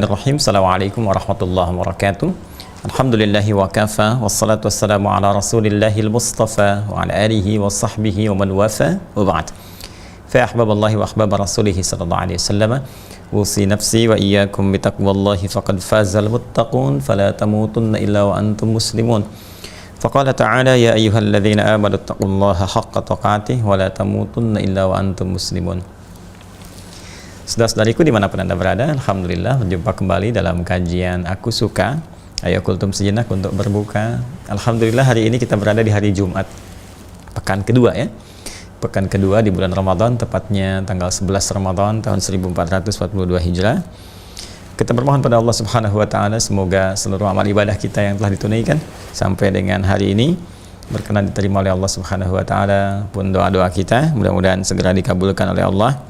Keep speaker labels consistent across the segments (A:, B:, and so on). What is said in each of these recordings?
A: Bismillahirrahmanirrahim. Assalamualaikum warahmatullahi wabarakatuh. Alhamdulillahi wa kafa, wassalatu wassalamu ala rasulillahil mustafa wa ala alihi wa sahbihi wa man wafa wa ba'd. Fa ahbaballahi wa ahbaba rasulihi sallallahu alaihi wasallam. Usi nafsi wa iyyakum bitaqwallahi faqad fazal muttaqun fala tamutunna illa wa antum muslimun. Faqala ta'ala ya ayyuhalladzina amanu taqullaha haqqa tuqatih wa la tamutunna illa wa antum muslimun. Saudara-saudariku dimanapun Anda berada, Alhamdulillah berjumpa kembali dalam kajian Aku Suka. Ayo kultum sejenak untuk berbuka. Alhamdulillah hari ini kita berada di hari Jumat, pekan kedua ya. Pekan kedua di bulan Ramadan, tepatnya tanggal 11 Ramadan tahun 1442 Hijrah. Kita bermohon pada Allah Subhanahu wa taala semoga seluruh amal ibadah kita yang telah ditunaikan sampai dengan hari ini berkenan diterima oleh Allah Subhanahu wa taala, pun doa-doa kita mudah-mudahan segera dikabulkan oleh Allah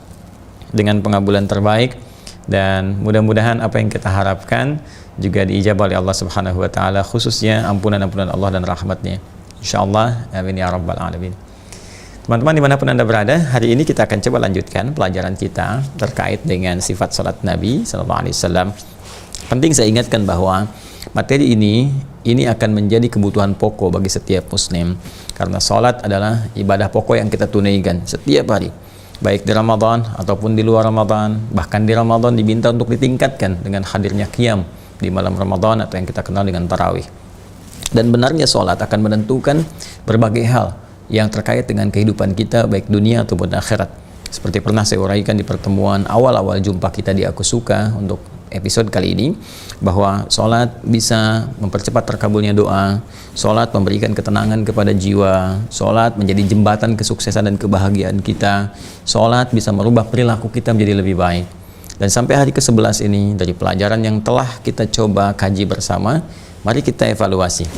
A: dengan pengabulan terbaik, dan mudah-mudahan apa yang kita harapkan juga diijabah oleh Allah Subhanahu wa taala, khususnya ampunan-ampunan Allah dan rahmatnya, insyaallah, amin ya rabbal alamin. Teman-teman dimanapun Anda berada, hari ini kita akan coba lanjutkan pelajaran kita terkait dengan sifat salat Nabi sallallahu alaihi wasallam. Penting saya ingatkan bahwa materi ini akan menjadi kebutuhan pokok bagi setiap muslim, karena salat adalah ibadah pokok yang kita tunaikan setiap hari, baik di Ramadan ataupun di luar Ramadan. Bahkan di Ramadan diminta untuk ditingkatkan dengan hadirnya qiyam di malam Ramadan atau yang kita kenal dengan tarawih. Dan benarnya sholat akan menentukan berbagai hal yang terkait dengan kehidupan kita baik dunia ataupun akhirat. Seperti pernah saya uraikan di pertemuan awal-awal jumpa kita di Aku Suka untuk episode kali ini, bahwa sholat bisa mempercepat terkabulnya doa, sholat memberikan ketenangan kepada jiwa, sholat menjadi jembatan kesuksesan dan kebahagiaan kita, sholat bisa merubah perilaku kita menjadi lebih baik. Dan sampai hari ke-11 ini, dari pelajaran yang telah kita coba kaji bersama, mari kita evaluasi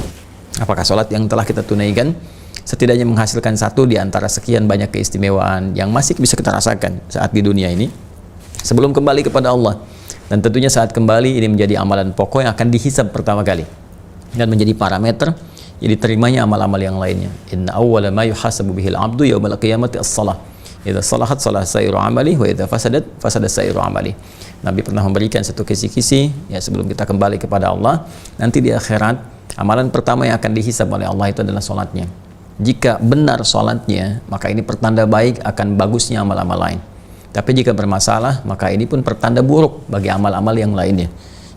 A: apakah sholat yang telah kita tunaikan setidaknya menghasilkan satu di antara sekian banyak keistimewaan yang masih bisa kita rasakan saat di dunia ini sebelum kembali kepada Allah. Dan tentunya saat kembali ini menjadi amalan pokok yang akan dihisab pertama kali dan menjadi parameter yang diterimanya amal-amal yang lainnya. Inna awwala ma yuhasabu bihil abdu yaumal qiyamati as-salah. Idza salahat salah sairu amali wa idza fasadat fasada sairu amali. Nabi pernah memberikan satu kisi-kisi ya sebelum kita kembali kepada Allah. Nanti di akhirat amalan pertama yang akan dihisab oleh Allah itu adalah salatnya. Jika benar salatnya, maka ini pertanda baik akan bagusnya amal-amal lain. Tapi jika bermasalah, maka ini pun pertanda buruk bagi amal-amal yang lainnya.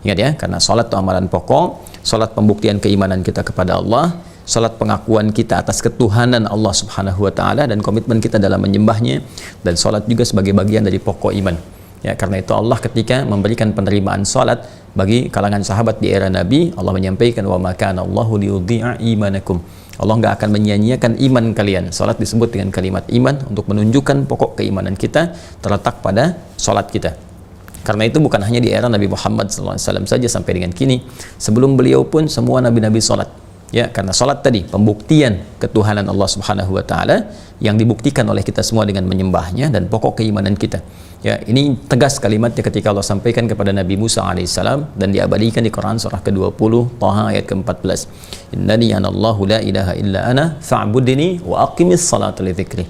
A: Ingat ya, karena salat itu amalan pokok, salat pembuktian keimanan kita kepada Allah, salat pengakuan kita atas ketuhanan Allah Subhanahu wa taala dan komitmen kita dalam menyembahnya, dan salat juga sebagai bagian dari pokok iman. Ya, karena itu Allah ketika memberikan penerimaan salat bagi kalangan sahabat di era Nabi, Allah menyampaikan wa ma kana Allahu liyudhi'a imanakum. Allah nggak akan menyia-nyiakan iman kalian. Salat disebut dengan kalimat iman untuk menunjukkan pokok keimanan kita terletak pada salat kita. Karena itu bukan hanya di era Nabi Muhammad SAW saja sampai dengan kini, sebelum beliau pun semua nabi-nabi salat. Ya, karena salat tadi pembuktian ketuhanan Allah Subhanahu wa taala yang dibuktikan oleh kita semua dengan menyembahnya dan pokok keimanan kita. Ya, ini tegas kalimatnya ketika Allah sampaikan kepada Nabi Musa alaihissalam dan diabadikan di Quran surah ke-20 Taha ayat ke-14. Innani anallahu la ilaha illa ana fa'budni wa aqimis salata li dzikri.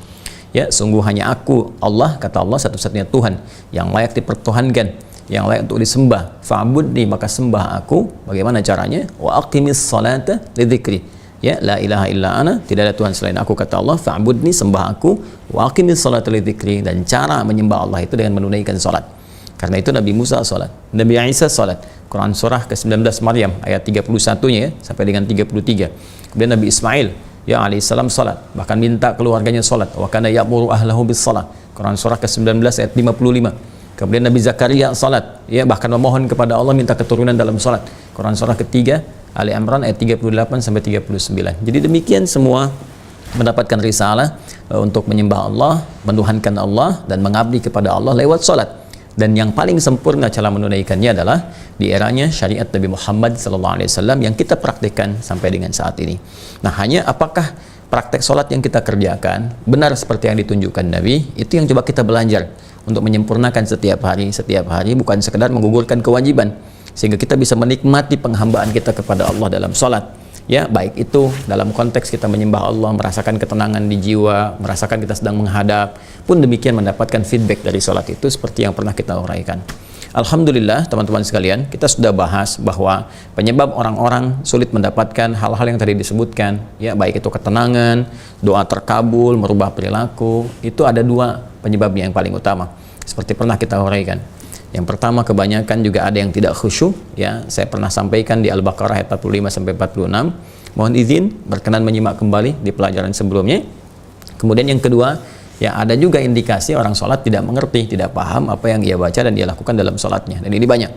A: Ya, sungguh hanya aku Allah, kata Allah, satu-satunya Tuhan yang layak dipertuhankan, yang layak untuk disembah. Fa'budni, maka sembah aku. Bagaimana caranya? Wa aqimis salata li dzikri. Ya, la ilaha illa ana, tidak ada Tuhan selain aku, kata Allah. Fa'budni, sembah aku. Wa aqimis salata li dzikri, dan cara menyembah Allah itu dengan menunaikan salat. Karena itu Nabi Musa salat, Nabi Isa salat. Quran surah ke-19 Maryam ayat 31-nya ya, sampai dengan 33. Kemudian Nabi Ismail ya alaihissalam salat, bahkan minta keluarganya salat. Wa kana ya'muru ahlahu bis salat. Quran surah ke-19 ayat 55. Kemudian Nabi Zakaria salat, ya bahkan memohon kepada Allah minta keturunan dalam salat. Quran surah ketiga Ali Imran ayat 38 sampai 39. Jadi demikian semua mendapatkan risalah untuk menyembah Allah, menuhankan Allah dan mengabdi kepada Allah lewat salat. Dan yang paling sempurna cara menunaikannya adalah di eranya syariat Nabi Muhammad SAW yang kita praktikkan sampai dengan saat ini. Nah, hanya apakah praktek salat yang kita kerjakan benar seperti yang ditunjukkan Nabi? Itu yang coba kita belajar untuk menyempurnakan setiap hari, bukan sekedar menggugurkan kewajiban, sehingga kita bisa menikmati penghambaan kita kepada Allah dalam salat. Ya, baik itu dalam konteks kita menyembah Allah, merasakan ketenangan di jiwa, merasakan kita sedang menghadap, pun demikian mendapatkan feedback dari sholat itu seperti yang pernah kita uraikan. Alhamdulillah teman-teman sekalian, kita sudah bahas bahwa penyebab orang-orang sulit mendapatkan hal-hal yang tadi disebutkan, ya baik itu ketenangan, doa terkabul, merubah perilaku, itu ada dua penyebabnya yang paling utama. Seperti pernah kita uraikan. Yang pertama, kebanyakan juga ada yang tidak khusyuk, ya. Saya pernah sampaikan di Al-Baqarah ayat 45 sampai 46. Mohon izin berkenan menyimak kembali di pelajaran sebelumnya. Kemudian yang kedua, ya ada juga indikasi orang sholat tidak mengerti, tidak paham apa yang ia baca dan dia lakukan dalam sholatnya, dan ini banyak.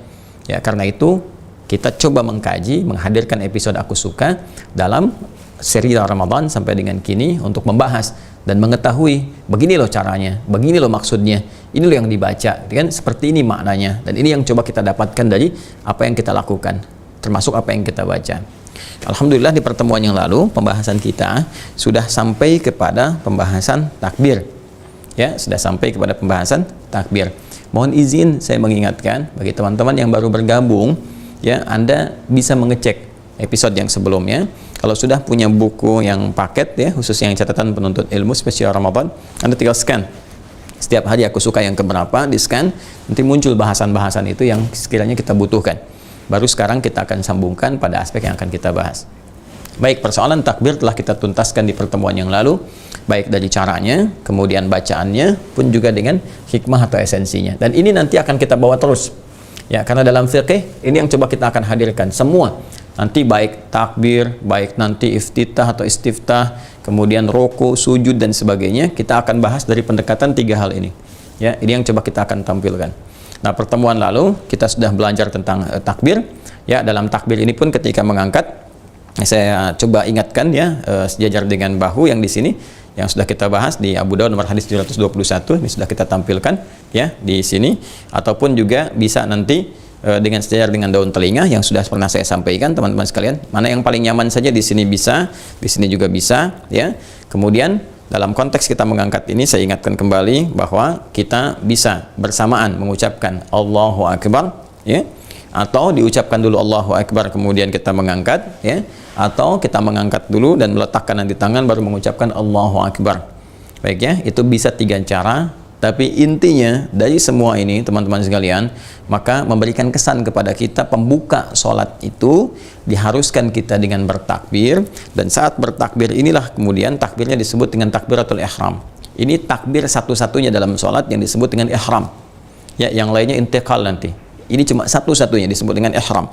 A: Ya, karena itu kita coba mengkaji, menghadirkan episode Aku Suka dalam seri Ramadan sampai dengan kini untuk membahas dan mengetahui begini loh caranya, begini loh maksudnya, ini loh yang dibaca, kan seperti ini maknanya, dan ini yang coba kita dapatkan dari apa yang kita lakukan, termasuk apa yang kita baca. Alhamdulillah di pertemuan yang lalu pembahasan kita sudah sampai kepada pembahasan takbir. Ya, sudah sampai kepada pembahasan takbir. Mohon izin saya mengingatkan bagi teman-teman yang baru bergabung, ya Anda bisa mengecek episode yang sebelumnya. Kalau sudah punya buku yang paket ya, khusus yang catatan penuntut ilmu spesial Ramadan, Anda tinggal scan. Setiap hari Aku Suka yang keberapa, di scan, nanti muncul bahasan-bahasan itu yang sekiranya kita butuhkan. Baru sekarang kita akan sambungkan pada aspek yang akan kita bahas. Baik, persoalan takbir telah kita tuntaskan di pertemuan yang lalu, baik dari caranya, kemudian bacaannya, pun juga dengan hikmah atau esensinya. Dan ini nanti akan kita bawa terus. Ya, karena dalam fiqih ini yang coba kita akan hadirkan semua. Nanti baik takbir, baik nanti iftitah atau istiftah, kemudian ruku, sujud dan sebagainya, kita akan bahas dari pendekatan tiga hal ini. Ya, ini yang coba kita akan tampilkan. Nah, pertemuan lalu kita sudah belajar tentang takbir. Ya, dalam takbir ini pun ketika mengangkat, saya coba ingatkan ya, sejajar dengan bahu yang di sini yang sudah kita bahas di Abu Dawud nomor hadis 721, ini sudah kita tampilkan ya di sini, ataupun juga bisa nanti dengan sejajar dengan daun telinga yang sudah pernah saya sampaikan teman-teman sekalian. Mana yang paling nyaman saja, di sini bisa, di sini juga bisa ya. Kemudian dalam konteks kita mengangkat ini, saya ingatkan kembali bahwa kita bisa bersamaan mengucapkan Allahu Akbar, ya, atau diucapkan dulu Allahu Akbar kemudian kita mengangkat, ya, atau kita mengangkat dulu dan meletakkan di tangan baru mengucapkan Allahu Akbar. Baik ya, itu bisa tiga cara. Tapi intinya dari semua ini teman-teman sekalian, maka memberikan kesan kepada kita pembuka sholat itu diharuskan kita dengan bertakbir, dan saat bertakbir inilah kemudian takbirnya disebut dengan takbiratul ihram. Ini takbir satu-satunya dalam sholat yang disebut dengan ihram. Ya, yang lainnya intiqal nanti. Ini cuma satu-satunya disebut dengan ihram.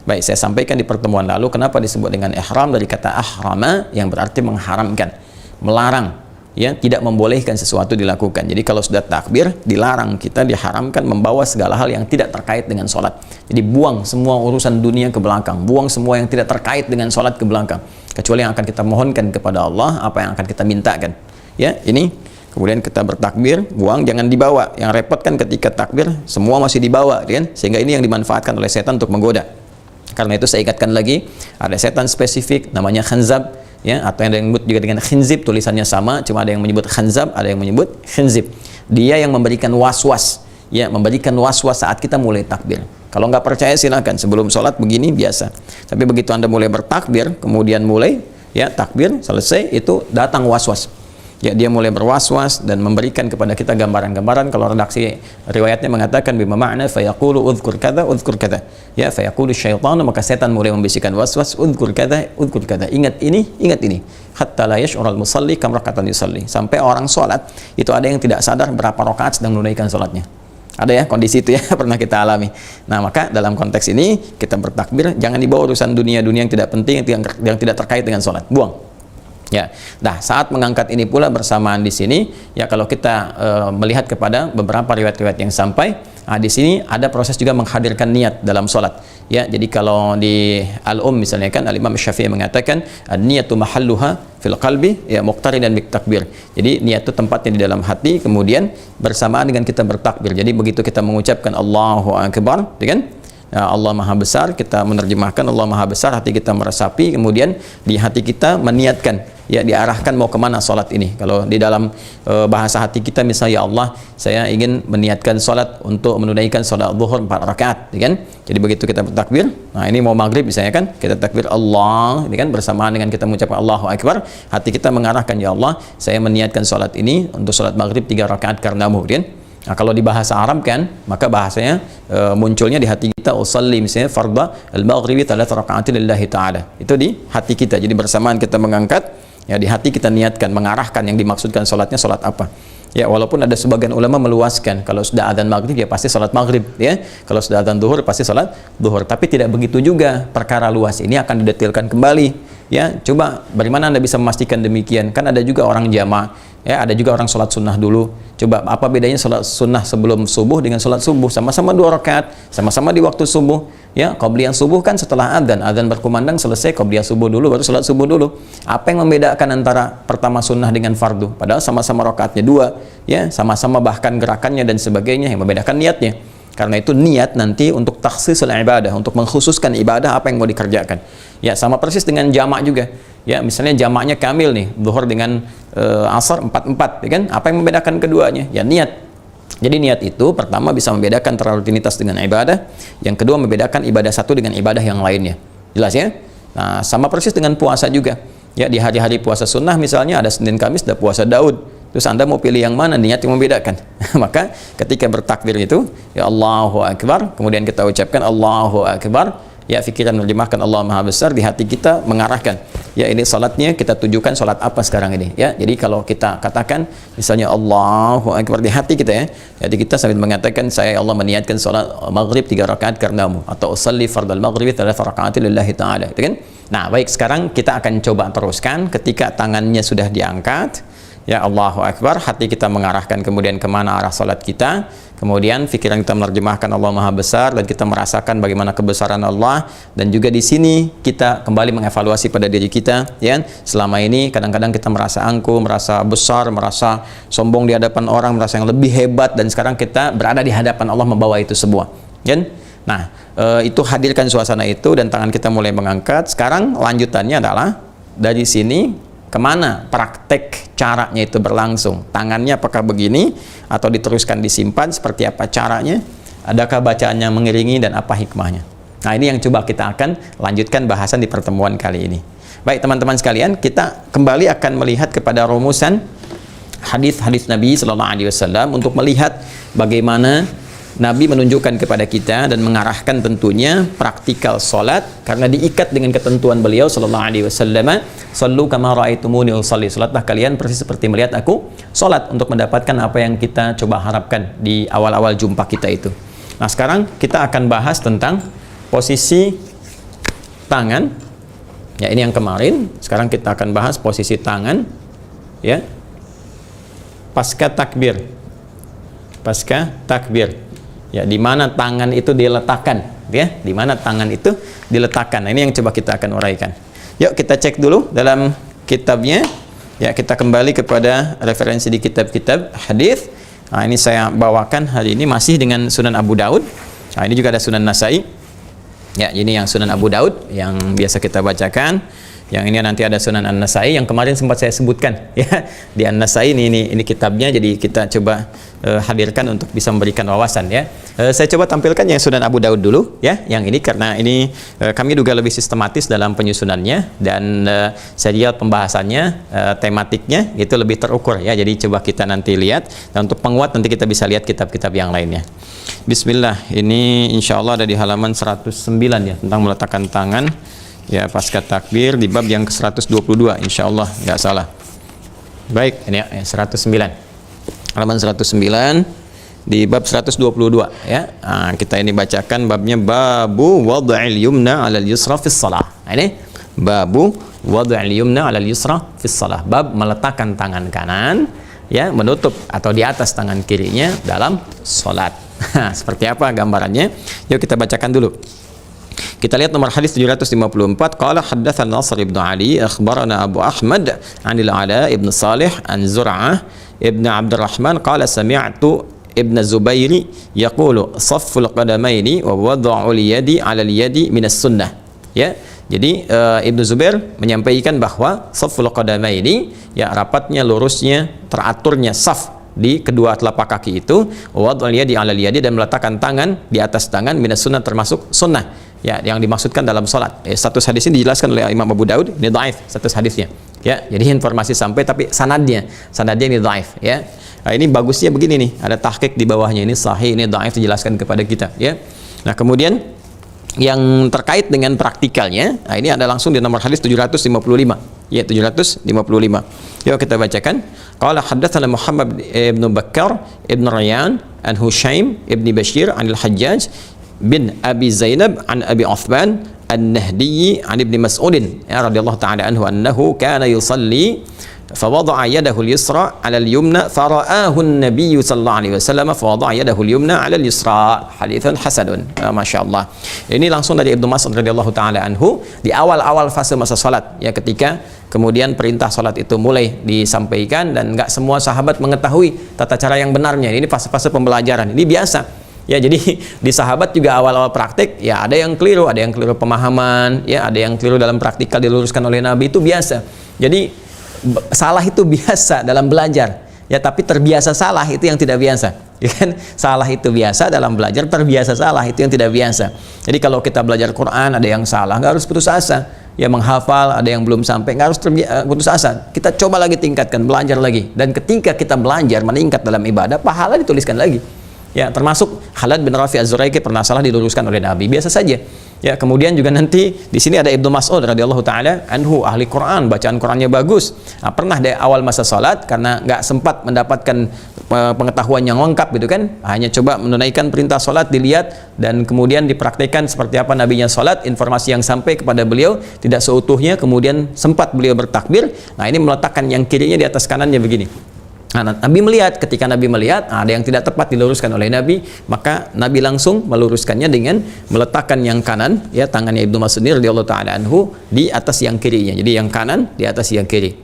A: Baik, saya sampaikan di pertemuan lalu kenapa disebut dengan ihram dari kata ahrama yang berarti mengharamkan, melarang. Ya, tidak membolehkan sesuatu dilakukan. Jadi kalau sudah takbir, dilarang kita, diharamkan membawa segala hal yang tidak terkait dengan sholat. Jadi buang semua urusan dunia ke belakang, buang semua yang tidak terkait dengan sholat ke belakang, kecuali yang akan kita mohonkan kepada Allah, apa yang akan kita mintakan. Ya, ini kemudian kita bertakbir, buang, jangan dibawa. Yang repot kan ketika takbir semua masih dibawa, kan? Sehingga ini yang dimanfaatkan oleh setan untuk menggoda. Karena itu saya ingatkan lagi, ada setan spesifik namanya khanzab, ya, atau yang disebut juga dengan khinzib, tulisannya sama, cuma ada yang menyebut khanzab, ada yang menyebut khinzib. Dia yang memberikan was-was, ya, memberikan was-was saat kita mulai takbir. Kalau nggak percaya silakan, sebelum sholat begini biasa. Tapi begitu Anda mulai bertakbir, kemudian mulai ya takbir selesai, itu datang was-was. Ya, dia mulai berwas-was dan memberikan kepada kita gambaran-gambaran. Kalau redaksi riwayatnya mengatakan bima ma'na fayaqulu udhkur kadza udhkur kadza. Ya, fayaqulu syaitanu, maka setan mulai membisikkan was-was udhkur kadza udhkur kadza. Ingat ini. Hatta la yash'urul musalli kam rakatan yusalli. Sampai orang salat itu ada yang tidak sadar berapa rakaat sedang menunaikan salatnya. Ada ya kondisi itu ya, pernah kita alami. Nah, maka dalam konteks ini kita bertakbir jangan dibawa urusan dunia-dunia yang tidak penting, yang tidak terkait dengan salat. Buang. Ya, nah saat mengangkat ini pula bersamaan di sini, ya kalau kita melihat kepada beberapa riwayat-riwayat yang sampai, di sini ada proses juga menghadirkan niat dalam sholat. Ya, jadi kalau di misalnya kan Al-Imam Syafi'i mengatakan niyatu mahalluha fil qalbi, ya muqtarinan bit takbir. Jadi niat itu tempatnya di dalam hati, kemudian bersamaan dengan kita bertakbir. Jadi begitu kita mengucapkan Allahu Akbar, ya kan? Allah Maha Besar, kita menerjemahkan Allah Maha Besar, hati kita meresapi, kemudian di hati kita meniatkan, ya diarahkan mau kemana sholat ini. Kalau di dalam bahasa hati kita misalnya, ya Allah, saya ingin meniatkan sholat untuk menunaikan sholat zuhur 4 rakaat, ya kan? Jadi begitu kita bertakbir, nah ini mau maghrib misalnya kan, kita takbir Allah, ini kan bersamaan dengan kita mengucapkan Allahu Akbar, hati kita mengarahkan, ya Allah, saya meniatkan sholat ini untuk sholat maghrib 3 rakaat karenamu, kan? Nah, kalau di bahasa Arab kan, maka bahasanya munculnya di hati kita, usalli misalnya fardha al-maghribi 3 raka'atin lillahi ta'ala. Itu di hati kita. Jadi bersamaan kita mengangkat, ya di hati kita niatkan, mengarahkan yang dimaksudkan sholatnya sholat apa. Ya, walaupun ada sebagian ulama meluaskan, kalau sudah adzan maghrib ya pasti sholat maghrib, ya. Kalau sudah adzan zuhur pasti sholat zuhur. Tapi tidak begitu juga. Perkara luas ini akan didetailkan kembali. Ya, coba bagaimana Anda bisa memastikan demikian? Kan ada juga orang jamaah, ya, ada juga orang sholat sunnah dulu. Coba apa bedanya sholat sunnah sebelum subuh dengan sholat subuh? Sama-sama 2 rakaat, sama-sama di waktu subuh. Ya, qabliyah subuh kan setelah adzan berkumandang selesai, qabliyah subuh dulu, baru sholat subuh dulu. Apa yang membedakan antara pertama sunnah dengan fardu? Padahal sama-sama rakaatnya 2, ya, sama-sama bahkan gerakannya dan sebagainya, yang membedakan niatnya. Karena itu niat nanti untuk takhsisul ibadah, untuk mengkhususkan ibadah apa yang mau dikerjakan. Ya, sama persis dengan jamak juga. Ya, misalnya jamaknya kamil nih, zuhur dengan asar 4-4, ya kan? Apa yang membedakan keduanya? Ya niat. Jadi niat itu pertama bisa membedakan antara rutinitas dengan ibadah, yang kedua membedakan ibadah satu dengan ibadah yang lainnya. Jelas ya? Nah, sama persis dengan puasa juga. Ya, di hari-hari puasa sunnah misalnya ada Senin Kamis, ada puasa Daud. Terus Anda mau pilih yang mana? Niat yang membedakan. Maka ketika bertakbir itu, ya Allahu Akbar, kemudian kita ucapkan Allahu Akbar, ya fikiran menerjemahkan Allah Maha Besar, di hati kita mengarahkan, ya ini salatnya kita tujukan salat apa sekarang ini, ya. Jadi kalau kita katakan misalnya Allahu Akbar di hati kita, ya, jadi kita sambil mengatakan saya Allah meniatkan salat maghrib 3 rakaat karenamu, atau usalli fardal maghribi 3 rakaatin lillahi ta'ala, itu kan. Nah, baik, sekarang kita akan coba teruskan. Ketika tangannya sudah diangkat, ya Allahu Akbar, hati kita mengarahkan kemudian kemana arah salat kita, kemudian pikiran kita menerjemahkan Allah Maha Besar, dan kita merasakan bagaimana kebesaran Allah. Dan juga di sini kita kembali mengevaluasi pada diri kita, ya. Selama ini kadang-kadang kita merasa angkuh, merasa besar, merasa sombong di hadapan orang, merasa yang lebih hebat, dan sekarang kita berada di hadapan Allah membawa itu semua, kan? Nah, itu hadirkan suasana itu, dan tangan kita mulai mengangkat. Sekarang lanjutannya adalah dari sini kemana praktek caranya itu berlangsung. Tangannya apakah begini atau diteruskan disimpan, seperti apa caranya, adakah bacaannya mengiringi, dan apa hikmahnya. Nah, ini yang coba kita akan lanjutkan bahasan di pertemuan kali ini. Baik teman-teman sekalian, kita kembali akan melihat kepada rumusan hadis-hadis Nabi Sallallahu Alaihi Wasallam untuk melihat bagaimana Nabi menunjukkan kepada kita dan mengarahkan tentunya praktikal solat, karena diikat dengan ketentuan beliau Sallallahu Alaihi Wasallam, sallu kama ra'aitumuni usalli, salatlah kalian persis seperti melihat aku solat, untuk mendapatkan apa yang kita coba harapkan di awal-awal jumpa kita itu. Nah, sekarang kita akan bahas tentang posisi tangan, ya ini yang kemarin. Sekarang kita akan bahas posisi tangan, ya, pasca takbir, ya, di mana tangan itu diletakkan, ya, di mana tangan itu diletakkan. Nah, ini yang coba kita akan uraikan. Yuk kita cek dulu dalam kitabnya, ya, kita kembali kepada referensi di kitab-kitab hadis. Nah, ini saya bawakan hari ini masih dengan Sunan Abu Daud. Nah, ini juga ada Sunan Nasai. Ya, ini yang Sunan Abu Daud yang biasa kita bacakan. Yang ini nanti ada Sunan An-Nasai yang kemarin sempat saya sebutkan, ya. Di An-Nasai ini kitabnya, jadi kita coba hadirkan untuk bisa memberikan wawasan, ya. Saya coba tampilkan yang Sunan Abu Daud dulu, ya. Yang ini karena ini kami juga lebih sistematis dalam penyusunannya, dan saya lihat pembahasannya, tematiknya itu lebih terukur, ya. Jadi coba kita nanti lihat, dan untuk penguat nanti kita bisa lihat kitab-kitab yang lainnya. Bismillah, ini insya Allah ada di halaman 109, ya, tentang meletakkan tangan, ya, pasca takbir, di bab yang ke-122 insyaallah nggak salah. Baik, ini ya, 109, halaman 109 di bab 122, ya. Nah, kita ini bacakan babnya, babu wad'il yumna 'alal yusra fis shalah. Nah, ini babu wad'il yumna 'alal yusra fis shalah, bab meletakkan tangan kanan, ya, menutup atau di atas tangan kirinya dalam salat. Seperti apa gambarannya? Yuk kita bacakan dulu. Kita lihat nomor hadis 754. Qala haddatsana Nasr ibn Ali akhbarana Abu Ahmad 'anil Ala ibn Salih an Zur'ah ibn Abdurrahman qala sami'tu Ibn Zubairi yaqulu safful qadamaini wa wad'ul yadi 'ala al-yadi minas sunnah. Ya. Jadi Ibnu Zubair menyampaikan bahwa safful qadamaini, ya rapatnya, lurusnya, teraturnya saf di kedua telapak kaki itu, wad'ul yadi 'ala al-yadi, dan meletakkan tangan di atas tangan, minas sunnah, termasuk sunnah. Ya, yang dimaksudkan dalam salat. Status hadis ini dijelaskan oleh Imam Abu Daud, ini dhaif status hadisnya. Ya, jadi informasi sampai tapi sanadnya ini dhaif, ya. Nah, ini bagusnya begini nih, ada tahqiq di bawahnya, ini sahih, ini dhaif, dijelaskan kepada kita, ya. Nah, kemudian yang terkait dengan praktikalnya, nah ini ada langsung di nomor hadis 755. Ya, 755. Yuk kita bacakan. Qala haddatsana Muhammad ibn Bakkar ibn Rayyan an Hushaim ibn Bashir an al-Hajjaj bin Abi Zainab an Abi Uthman an-Nahdi an Ibn Mas'ud radhiyallahu ta'ala anhu annahu kana yusalli فوضع يده اليسرى على اليمنى فرآه النبي صلى الله عليه وسلم فوضع يده اليمنى على اليسرى. Hadits hasan. Masyaallah. Ini langsung dari Ibnu Mas'ud radhiyallahu taala anhu di awal-awal fase masa salat, ya, ketika kemudian perintah salat itu mulai disampaikan dan enggak semua sahabat mengetahui tata cara yang benarnya. Ini fase-fase pembelajaran. Ini biasa. Ya, jadi di sahabat juga awal-awal praktik, ya ada yang keliru pemahaman, ya ada yang keliru dalam praktikal diluruskan oleh Nabi, itu biasa. Jadi salah itu biasa dalam belajar, ya, tapi terbiasa salah itu yang tidak biasa, ya kan? Salah itu biasa dalam belajar, terbiasa salah itu yang tidak biasa. Jadi kalau kita belajar Quran ada yang salah, nggak harus putus asa. Ya, menghafal ada yang belum sampai, nggak harus putus asa. Kita coba lagi tingkatkan, belajar lagi, dan ketika kita belajar meningkat dalam ibadah, pahala dituliskan lagi. Ya, termasuk Khalid bin Rafi Az-Zuraiki pernah salah diluruskan oleh Nabi, biasa saja. Ya, kemudian juga nanti di sini ada Ibnu Mas'ud radhiyallahu taala anhu, ahli Quran, bacaan Qurannya bagus. Nah, pernah di awal masa salat karena nggak sempat mendapatkan pengetahuan yang lengkap gitu kan, hanya coba menunaikan perintah salat, dilihat dan kemudian dipraktikkan seperti apa nabinya salat, informasi yang sampai kepada beliau tidak seutuhnya, kemudian sempat beliau bertakbir. Nah, ini meletakkan yang kirinya di atas kanannya begini. Nah, Nabi melihat, ketika Nabi melihat ada yang tidak tepat diluruskan oleh Nabi, maka Nabi langsung meluruskannya dengan meletakkan yang kanan, ya, tangannya Ibnu Mas'ud radhiyallahu taala anhu di atas yang kirinya. Jadi yang kanan di atas yang kiri.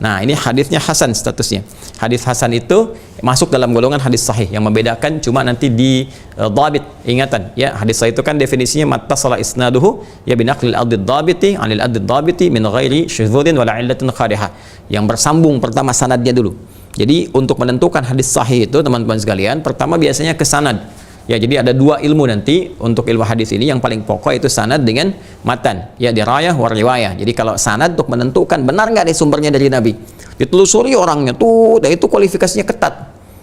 A: Nah, ini hadisnya hasan statusnya. Hadis hasan itu masuk dalam golongan hadis sahih, yang membedakan cuma nanti di dhabit, ingatan, ya. Hadis sahih itu kan definisinya mattasala isnaduhu ya binaqlil adid dhabiti 'anil adid dhabiti min ghairi syudzudin wala illatin qadihah. Yang bersambung pertama sanadnya dulu. Jadi untuk menentukan hadis sahih itu, teman-teman sekalian, pertama biasanya ke sanad. Ya, jadi ada dua ilmu nanti untuk ilmu hadis ini. Yang paling pokok itu sanad dengan matan, ya, dirayah war riwayah. Jadi kalau sanad untuk menentukan benar nggak nih sumbernya dari Nabi, ditelusuri orangnya tuh, dan itu kualifikasinya ketat.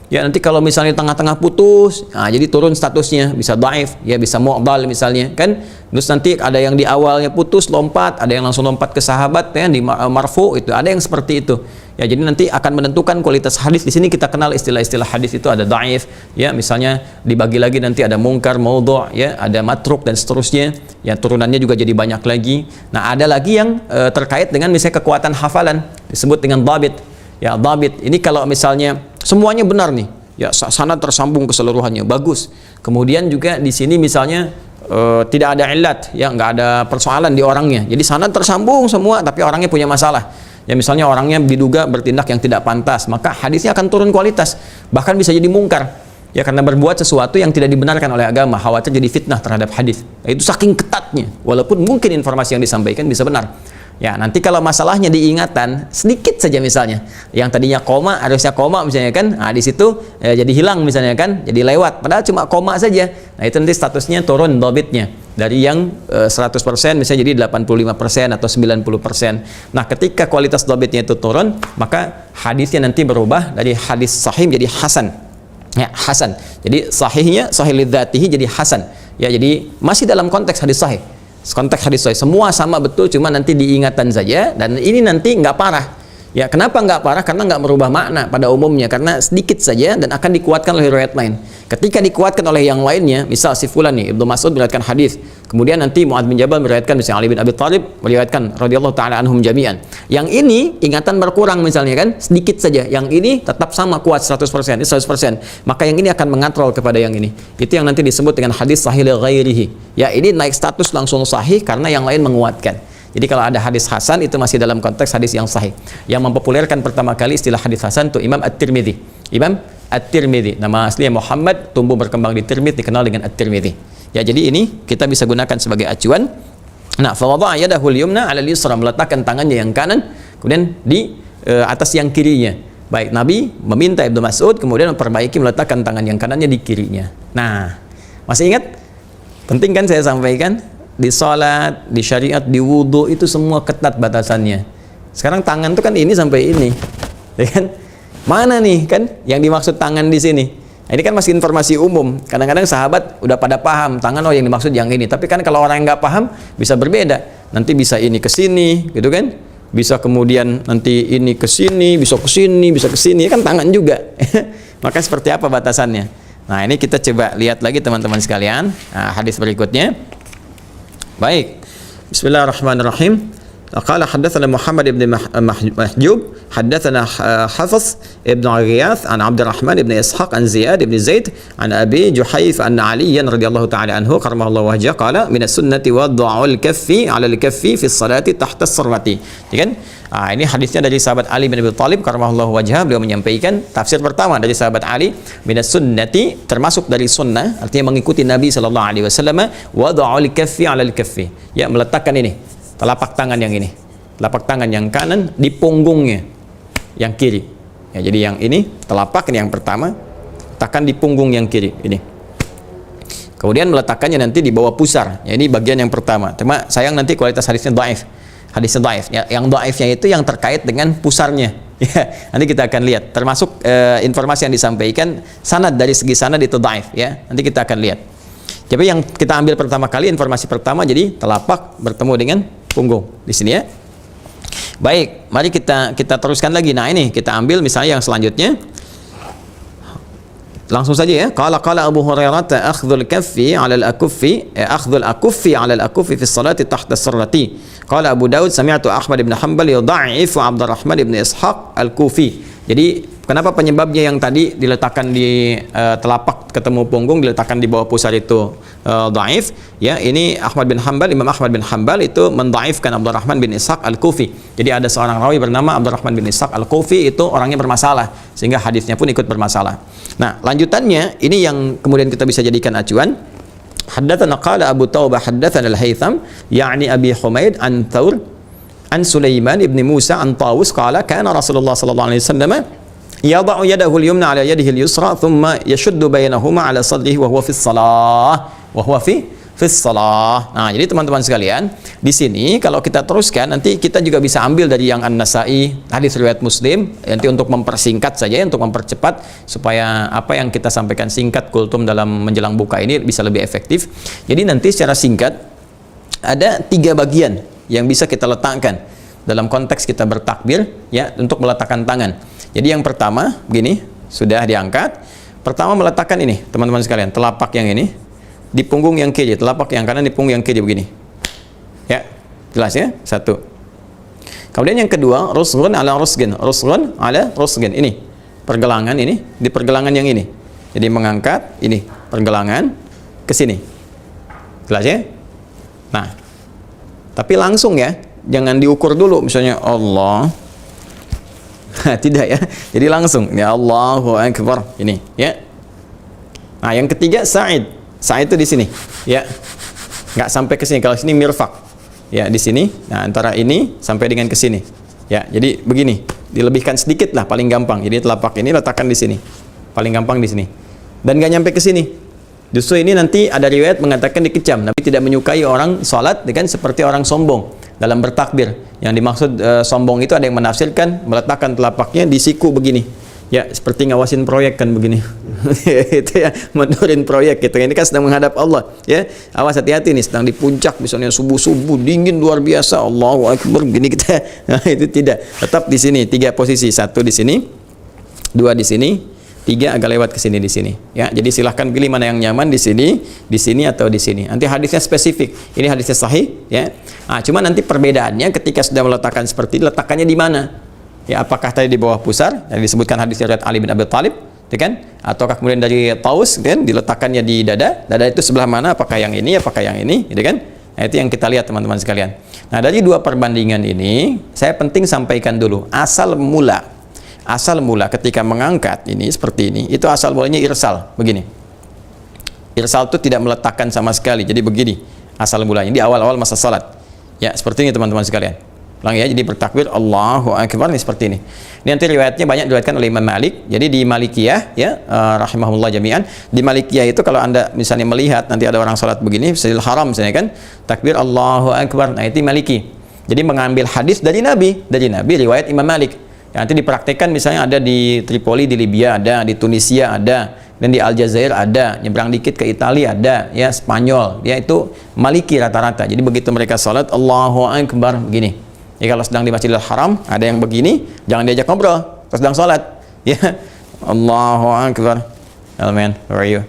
A: Ya, nanti kalau misalnya tengah-tengah putus, nah jadi turun statusnya, bisa dhaif, ya, bisa mu'dhal misalnya kan. Terus nanti ada yang di awalnya putus lompat, ada yang langsung lompat ke sahabat, ya, di marfu itu, ada yang seperti itu. Ya, jadi nanti akan menentukan kualitas hadis. Di sini kita kenal istilah-istilah hadis itu ada dhaif, ya, misalnya dibagi lagi nanti ada mungkar, maudhu', ya, ada matruk dan seterusnya. Ya, turunannya juga jadi banyak lagi. Nah, ada lagi yang terkait dengan misalnya kekuatan hafalan, disebut dengan dhabit. Ya, dhabit ini kalau misalnya semuanya benar nih, ya, sanad tersambung keseluruhannya, bagus. Kemudian juga di sini misalnya tidak ada illat, ya, nggak ada persoalan di orangnya. Jadi sanad tersambung semua, tapi orangnya punya masalah. Ya, misalnya orangnya diduga bertindak yang tidak pantas, maka hadisnya akan turun kualitas, bahkan bisa jadi mungkar, ya, karena berbuat sesuatu yang tidak dibenarkan oleh agama, khawatir jadi fitnah terhadap hadis. Nah, itu saking ketatnya, walaupun mungkin informasi yang disampaikan bisa benar. Ya, nanti kalau masalahnya diingatan sedikit saja misalnya, yang tadinya koma harusnya koma misalnya kan, nah di situ jadi hilang misalnya kan, jadi lewat, padahal cuma koma saja. Nah, itu nanti statusnya turun dhabitnya dari yang 100% misalnya jadi 85% atau 90%. Nah, ketika kualitas dhabitnya itu turun, maka hadisnya nanti berubah dari hadis sahih menjadi hasan. Ya, hasan. Jadi sahihnya sahih lidzatihi jadi hasan. Ya, jadi masih dalam konteks hadis sahih. Konteks hadis sahih semua sama betul, cuma nanti diingatan saja, dan ini nanti nggak parah. Ya, kenapa nggak parah? Karena nggak merubah makna pada umumnya, karena sedikit saja dan akan dikuatkan oleh riwayat lain. Ketika dikuatkan oleh yang lainnya, misal si fulan nih, Ibnu Mas'ud meriwayatkan hadis, kemudian nanti Mu'adz bin Jabal meriwayatkan, misalnya Ali bin Abi Thalib meriwayatkan radhiyallahu taala anhum jami'an. Yang ini ingatan berkurang misalnya kan, sedikit saja. Yang ini tetap sama kuat 100%, ini 100%. Maka yang ini akan mengatrol kepada yang ini. Itu yang nanti disebut dengan hadis sahih li ghairihi. Ya, ini naik status langsung sahih karena yang lain menguatkan. Jadi kalau ada hadis hasan itu masih dalam konteks hadis yang sahih. Yang mempopulerkan pertama kali istilah hadis hasan itu Imam At-Tirmidzi. Imam At-Tirmidzi. Nama aslinya Muhammad, tumbuh berkembang di Tirmidzi, dikenal dengan At-Tirmidzi. Ya, jadi ini kita bisa gunakan sebagai acuan. Nah, fa wada'a yadahu al-yumna 'ala al-yusra, meletakkan tangannya yang kanan kemudian di atas yang kirinya. Baik, Nabi meminta Ibnu Mas'ud kemudian memperbaiki, meletakkan tangan yang kanannya di kirinya. Nah, masih ingat? Penting kan saya sampaikan, di salat, di syariat, di wudu itu semua ketat batasannya. Sekarang tangan itu kan ini sampai ini, ya kan? Mana nih kan yang dimaksud tangan di sini? Nah, ini kan masih informasi umum. Kadang-kadang sahabat udah pada paham tangan, oh yang dimaksud yang ini. Tapi kan kalau orang yang nggak paham bisa berbeda. Nanti bisa ini ke sini, gitu kan? Bisa kemudian nanti ini ke sini, bisa ke sini, bisa ke sini. Kan tangan juga. Maka seperti apa batasannya? Nah, ini kita coba lihat lagi teman-teman sekalian. Nah, hadis berikutnya. Baik. Bismillahirrahmanirrahim. قال حدثنا محمد بن محجوب حدثنا حفص بن غياث عن عبد الرحمن بن إسحاق عن زياد بن زيد عن أبي جحيف أن عليا رضي الله تعالى عنه كرمه الله وجهه قال من السنة وضع الكف على الكف في الصلاة تحت السرة. Kan? Ini hadisnya dari sahabat Ali bin Abi Thalib karamahullahu wajhah. Beliau menyampaikan tafsir pertama dari sahabat Ali, minas sunnati, termasuk dari sunnah, artinya mengikuti Nabi sallallahu alaihi wasallam, wada'ul kaffi 'alal kaffi, ya, meletakkan ini telapak tangan yang ini, telapak tangan yang kanan di punggungnya yang kiri. Ya, jadi yang ini telapak ini yang pertama, letakkan di punggung yang kiri ini. Kemudian meletakkannya nanti di bawah pusar. Ya, ini bagian yang pertama. Cuma sayang nanti kualitas hadisnya dhaif. Hadisnya dhaif. Ya, yang dhaifnya itu yang terkait dengan pusarnya. Ya, nanti kita akan lihat. Termasuk informasi yang disampaikan sanad, dari segi sanad itu dhaif, ya. Nanti kita akan lihat. Jadi yang kita ambil pertama kali, informasi pertama, jadi telapak bertemu dengan punggung di sini, ya. Baik, mari kita teruskan lagi. Nah, ini kita ambil misalnya yang selanjutnya. Langsung saja, ya. Qala Abu Hurairah akhdhul kaffi 'ala al-akuffi, akhdhul akuffi 'ala al-akuffi fi sholati tahta as-surrati. Qala Abu Daud sami'tu Ahmad bin Hanbal yudha'ifu Abdurrahman bin Ishaq al-Kufi. Jadi kenapa penyebabnya yang tadi diletakkan di telapak ketemu punggung, diletakkan di bawah pusar itu dhaif, ya. Ini Imam Ahmad bin Hanbal itu mendhaifkan Abdurrahman bin Ishaq al-Kufi. Jadi ada seorang rawi bernama Abdurrahman bin Ishaq al-Kufi, itu orangnya bermasalah sehingga hadisnya pun ikut bermasalah. Nah, lanjutannya ini yang kemudian kita bisa jadikan acuan. Haddatsana qala Abu Taubah haddatsana al-Haytham ya'ni Abi Humaid an Thawr an Sulaiman ibn Musa an Tawus qala kana Rasulullah sallallahu alaihi wasallam yada'u yadahu al-yumna 'ala yadihi al-yusra thumma yashuddu bainahuma 'ala sadrihi wa huwa fi shalah. Nah, jadi teman-teman sekalian, di sini kalau kita teruskan nanti kita juga bisa ambil dari yang An-Nasa'i, hadis riwayat Muslim, nanti untuk mempersingkat saja, untuk mempercepat supaya apa yang kita sampaikan singkat kultum dalam menjelang buka ini bisa lebih efektif. Jadi nanti secara singkat ada 3 bagian yang bisa kita letakkan dalam konteks kita bertakbir, ya, untuk meletakkan tangan. Jadi yang pertama begini, sudah diangkat. Pertama meletakkan ini, teman-teman sekalian, telapak yang ini di punggung yang kiri, telapak yang kanan di punggung yang kiri begini. Ya, jelas, ya? Satu. Kemudian yang kedua, rusghun ala rusgin. Rusghun ala rusgin. Ini pergelangan ini di pergelangan yang ini. Jadi mengangkat ini pergelangan ke sini. Jelas, ya? Nah, tapi langsung, ya. Jangan diukur dulu misalnya Allah. Tidak, ya. Jadi langsung, ya, Allahu Akbar. Ini, ya. Nah, yang ketiga sa'id. Sa'id itu di sini, ya. Nggak sampai ke sini. Kalau sini mirfaq, ya, di sini. Nah, antara ini sampai dengan ke sini. Ya, jadi begini. Dilebihkan sedikit lah, paling gampang. Jadi telapak ini letakkan di sini. Paling gampang di sini. Dan nggak nyampe ke sini. Justru ini nanti ada riwayat mengatakan dikecam. Nabi tidak menyukai orang sholat dengan seperti orang sombong dalam bertakbir. Yang dimaksud sombong itu ada yang menafsirkan meletakkan telapaknya di siku begini. Ya, seperti ngawasin proyek kan begini. Itu, ya, mendorin proyek gitu. Ini kan sedang menghadap Allah, ya. Awas, hati-hati nih, sedang di puncak misalnya subuh-subuh dingin luar biasa. Allahu Akbar gini kita. Nah, itu tidak. Tetap di sini 3 posisi. 1 di sini, 2 di sini, 3 agak lewat ke sini di sini. Ya, jadi silahkan pilih mana yang nyaman, di sini atau di sini. Nanti hadisnya spesifik. Ini hadisnya sahih, ya. Nah, cuma nanti perbedaannya ketika sudah meletakkan seperti ini, letakkannya di mana? Ya, apakah tadi di bawah pusar yang disebutkan hadis riwayat Ali bin Abi Thalib, ya kan? Ataukah kemudian dari Taus, kan, diletakkannya di dada? Dada itu sebelah mana? Apakah yang ini? Apakah yang ini? Gitu kan? Nah, itu yang kita lihat teman-teman sekalian. Nah, dari 2 perbandingan ini, saya penting sampaikan dulu asal mula asal mula ketika mengangkat ini seperti ini, itu asal mulanya irsal, begini. Irsal itu tidak meletakkan sama sekali, jadi begini asal mulanya di awal-awal masa salat. Ya, seperti ini teman-teman sekalian. Ulang ya, jadi bertakbir Allahu Akbar ini seperti ini. Ini nanti riwayatnya banyak diriwayatkan oleh Imam Malik. Jadi di Malikiyah ya, rahimahullah jami'an, di Malikiyah itu kalau Anda misalnya melihat nanti ada orang salat begini, Masjidil Haram misalnya kan, takbir Allahu Akbar. Nah, itu Maliki. Jadi mengambil hadis dari Nabi riwayat Imam Malik. Ya, nanti dipraktekkan misalnya ada di Tripoli di Libya ada, di Tunisia ada, dan di Aljazair ada, nyebrang dikit ke Italia ada, ya Spanyol, ya itu Maliki rata-rata. Jadi begitu mereka salat Allahu Akbar begini. Ya kalau sedang di Masjidil Haram ada yang begini, jangan diajak ngobrol pas sedang salat. Ya Allahu Akbar. Hello man, how are you?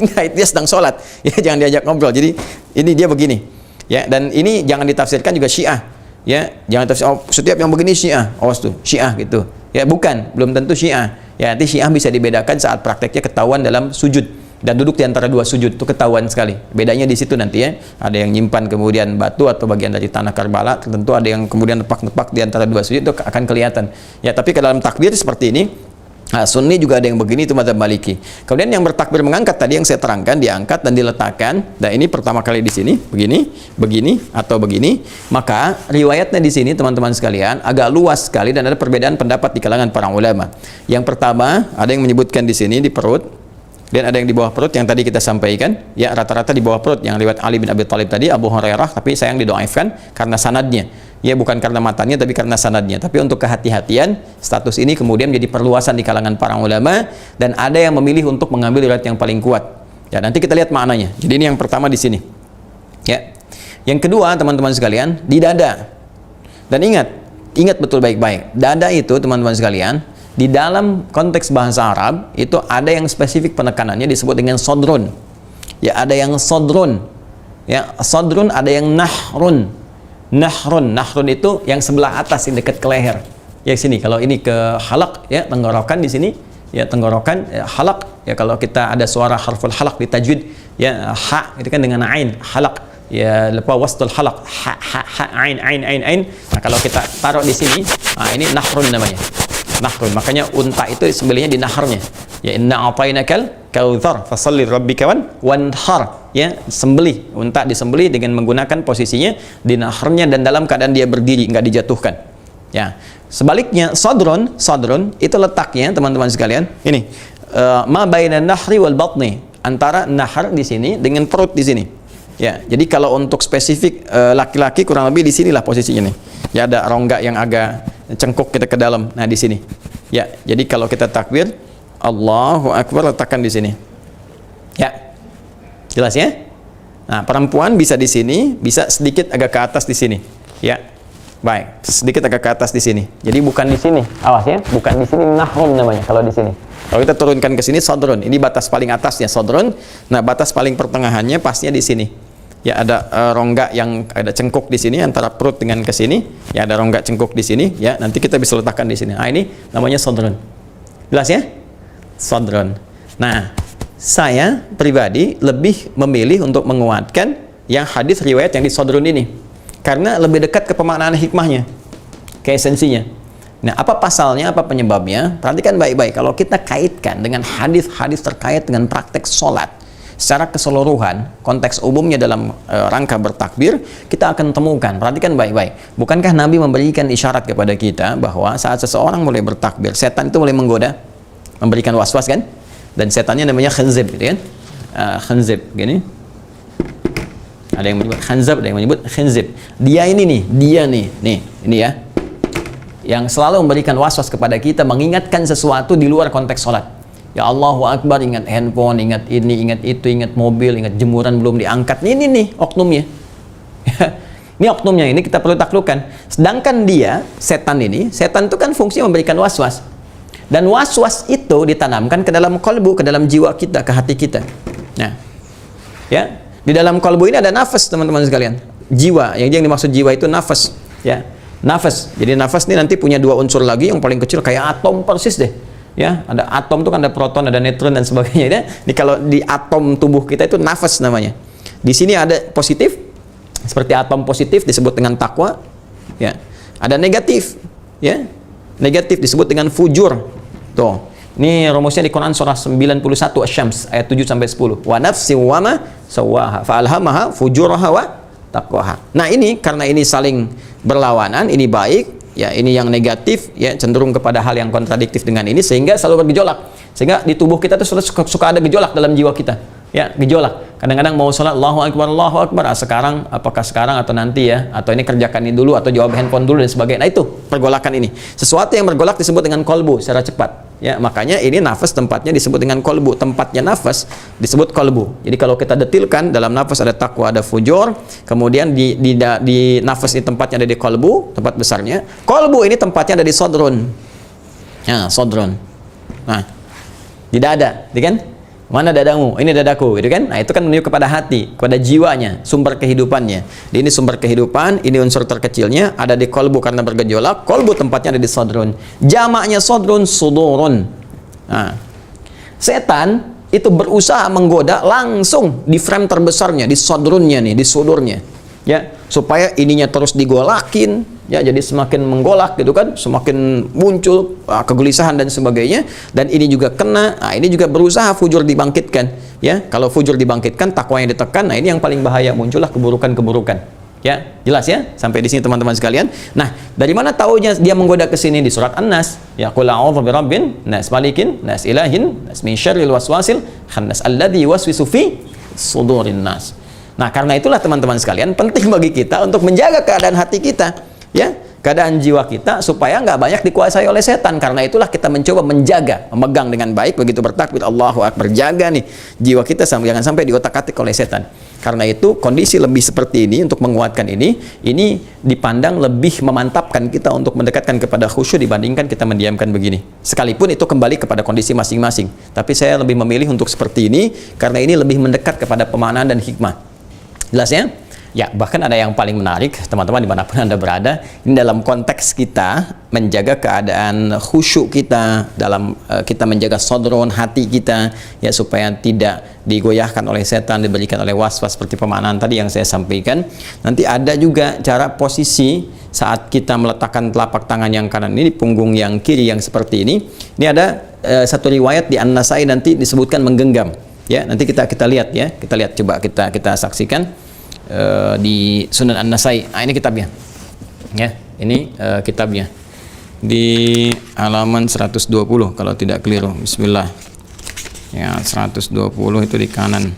A: Nah, dia sedang salat. Ya jangan diajak ngobrol. Jadi ini dia begini. Ya, dan ini jangan ditafsirkan juga Syiah. Ya, jangan tafsir oh, setiap yang begini Syiah. Awas tuh, Syiah gitu. Ya, bukan, belum tentu Syiah. Ya, nanti Syiah bisa dibedakan saat prakteknya ketahuan dalam sujud dan duduk di antara dua sujud, itu ketahuan sekali. Bedanya di situ nanti ya. Ada yang nyimpan kemudian batu atau bagian dari tanah Karbala, tentu ada yang kemudian nepak-nepak di antara dua sujud, itu akan kelihatan. Ya, tapi ke dalam takbir seperti ini, nah, Sunni juga ada yang begini, itu mazhab Maliki. Kemudian yang bertakbir mengangkat tadi yang saya terangkan, diangkat dan diletakkan. Nah, ini pertama kali di sini, begini, begini atau begini. Maka riwayatnya di sini teman-teman sekalian agak luas sekali dan ada perbedaan pendapat di kalangan para ulama. Yang pertama, ada yang menyebutkan di sini di perut, dan ada yang di bawah perut yang tadi kita sampaikan. Ya, rata-rata di bawah perut yang riwayat Ali bin Abi Thalib tadi, Abu Hurairah, tapi sayang didoaifkan karena sanadnya. Ya, bukan karena matanya tapi karena sanadnya. Tapi untuk kehati-hatian, status ini kemudian menjadi perluasan di kalangan para ulama dan ada yang memilih untuk mengambil riwayat yang paling kuat. Ya, nanti kita lihat maknanya. Jadi ini yang pertama di sini. Ya. Yang kedua, teman-teman sekalian, di dada. Dan ingat betul baik-baik. Dada itu, teman-teman sekalian, di dalam konteks bahasa Arab itu ada yang spesifik penekanannya disebut dengan sodrun. Ya, ada yang sodrun. Ya, sodrun, ada yang nahrun. Nahrun itu yang sebelah atas yang dekat ke leher. Ya sini, kalau ini ke halak ya, tenggorokan di sini, ya tenggorokan ya, halak. Ya kalau kita ada suara harful halak di tajwid, ya ha itu kan dengan ain, halak. Ya lepas wastul halak, ha ain. Nah, kalau kita taruh di sini, nah ini nahrun namanya. Nahrun, makanya unta itu sembelihnya di naharnya. Ya inna a'tainakal kautsar fasalli rabbika wanhar. Ya, sembelih, unta disembelih dengan menggunakan posisinya di naharnya dan dalam keadaan dia berdiri, enggak dijatuhkan. Ya. Sebaliknya sadrun itu letaknya teman-teman sekalian. Ini ma bainan nahri wal batni, antara nahar di sini dengan perut di sini. Ya, jadi kalau untuk spesifik laki-laki kurang lebih di sinilah posisinya nih. Ya ada rongga yang agak cengkuk kita ke dalam. Nah, di sini. Ya, jadi kalau kita takbir Allahu Akbar letakkan di sini. Ya. Jelas ya? Nah, perempuan bisa di sini, bisa sedikit agak ke atas di sini. Ya. Baik, sedikit agak ke atas di sini. Jadi bukan di sini. Awas ya, bukan di sini nahrun namanya kalau di sini. Kalau kita turunkan ke sini sadrun. Ini batas paling atasnya sadrun. Nah, batas paling pertengahannya pasnya di sini. Ya ada rongga yang ada cengkuk di sini antara perut dengan ke sini. Ya ada rongga cengkuk di sini. Ya nanti kita bisa letakkan di sini. Nah ini namanya sadrun. Jelas ya? Sadrun. Nah saya pribadi lebih memilih untuk menguatkan yang hadis riwayat yang di sadrun ini karena lebih dekat ke pemaknaan hikmahnya, ke esensinya. Nah apa pasalnya? Apa penyebabnya? Perhatikan baik-baik. Kalau kita kaitkan dengan hadis-hadis terkait dengan praktek sholat secara keseluruhan, konteks umumnya dalam rangka bertakbir, kita akan temukan, perhatikan baik-baik. Bukankah Nabi memberikan isyarat kepada kita bahwa saat seseorang mulai bertakbir, setan itu mulai menggoda, memberikan was-was kan? Dan setannya namanya khanzib, gitu kan? Khanzib, gini. Ada yang menyebut khanzab, ada yang menyebut khanzib. Dia ini ini ya. Yang selalu memberikan was-was kepada kita, mengingatkan sesuatu di luar konteks sholat. Ya Allahu Akbar, ingat handphone, ingat ini, ingat itu, ingat mobil, ingat jemuran belum diangkat. Ini nih oknumnya. Ini oknumnya, ini kita perlu taklukkan. Sedangkan dia, setan itu kan fungsinya memberikan was-was. Dan was-was itu ditanamkan ke dalam kolbu, ke dalam jiwa kita, ke hati kita. Nah, ya, di dalam kolbu ini ada nafas, teman-teman sekalian. Jiwa, yang dimaksud jiwa itu nafas. Ya, nafas. Jadi nafas ini nanti punya dua unsur lagi, yang paling kecil kayak atom persis deh. Ya, ada atom itu kan ada proton, ada neutron dan sebagainya. Ya. Ini kalau di atom tubuh kita itu nafas namanya. Di sini ada positif, seperti atom positif disebut dengan takwa. Ya, ada negatif. Ya, negatif disebut dengan fujur. Tuh. Ini rumusnya di Quran surah 91 Asy-Syams ayat 7 sampai 10. Wa nafsi wa ma sawaha fa alhamaha fujuraha wa taqwaha. Nah, ini karena ini saling berlawanan, ini baik, ya ini yang negatif, ya cenderung kepada hal yang kontradiktif dengan ini sehingga selalu bergejolak. Sehingga di tubuh kita tuh suka ada gejolak dalam jiwa kita. Ya, gejolak. Kadang-kadang mau sholat Allahu Akbar, sekarang, apakah sekarang atau nanti ya, atau ini kerjakan ini dulu, atau jawab handphone dulu dan sebagainya. Nah, itu pergolakan ini. Sesuatu yang bergolak disebut dengan kolbu secara cepat. Ya, makanya ini nafas tempatnya disebut dengan kolbu. Tempatnya nafas disebut kolbu. Jadi kalau kita detilkan, dalam nafas ada takwa, ada fujur, kemudian di nafas ini tempatnya ada di kolbu, tempat besarnya. Kolbu ini tempatnya ada di sodrun. Ya, sodrun. Nah, di dada, gitu kan? Mana dadamu? Ini dadaku, gitu kan? Nah, itu kan menunjuk kepada hati, kepada jiwanya, sumber kehidupannya. Ini sumber kehidupan, ini unsur terkecilnya, ada di kolbu karena bergejolak. Kolbu tempatnya ada di sodrun. Jamaknya sodrun, sudurun. Nah, setan itu berusaha menggoda langsung di frame terbesarnya, di sodrunnya nih, di sudurnya. Ya, supaya ininya terus digolakin, ya, jadi semakin menggolak gitu kan, semakin muncul kegelisahan dan sebagainya, dan ini juga kena. Nah, ini juga berusaha fujur dibangkitkan, ya. Kalau fujur dibangkitkan, takwa yang ditekan, nah ini yang paling bahaya, muncullah keburukan-keburukan. Ya, jelas ya sampai di sini teman-teman sekalian. Nah, dari mana taunya dia menggoda ke sini? Di surat An-Nas. Ya, qul a'udzu birabbin nas, malikin nas, ilahin nas, min syarril waswasil khannas alladzi yuwaswisu fi sudurin nas. Nah, karena itulah teman-teman sekalian, penting bagi kita untuk menjaga keadaan hati kita, ya, keadaan jiwa kita supaya nggak banyak dikuasai oleh setan. Karena itulah kita mencoba menjaga, memegang dengan baik, begitu bertakbir Allahu Akbar, jaga nih jiwa kita jangan sampai diotak-atik oleh setan. Karena itu kondisi lebih seperti ini untuk menguatkan ini dipandang lebih memantapkan kita untuk mendekatkan kepada khusyuk dibandingkan kita mendiamkan begini. Sekalipun itu kembali kepada kondisi masing-masing, tapi saya lebih memilih untuk seperti ini karena ini lebih mendekat kepada pemaknaan dan hikmah. Jelas ya? Ya, bahkan ada yang paling menarik, teman-teman dimanapun Anda berada, ini dalam konteks kita menjaga keadaan khusyuk kita, dalam kita menjaga sodron hati kita, ya, supaya tidak digoyahkan oleh setan, diberikan oleh was-was seperti pemaknaan tadi yang saya sampaikan. Nanti ada juga cara posisi saat kita meletakkan telapak tangan yang kanan ini di punggung yang kiri yang seperti ini. Ini ada satu riwayat di An-Nasai nanti disebutkan menggenggam. Ya, nanti kita lihat ya, kita lihat, coba kita saksikan di Sunan An-Nasai. Nah, ini kitabnya. Ya, ini kitabnya. Di halaman 120 kalau tidak keliru. Bismillah. Ya, 120 itu di kanan.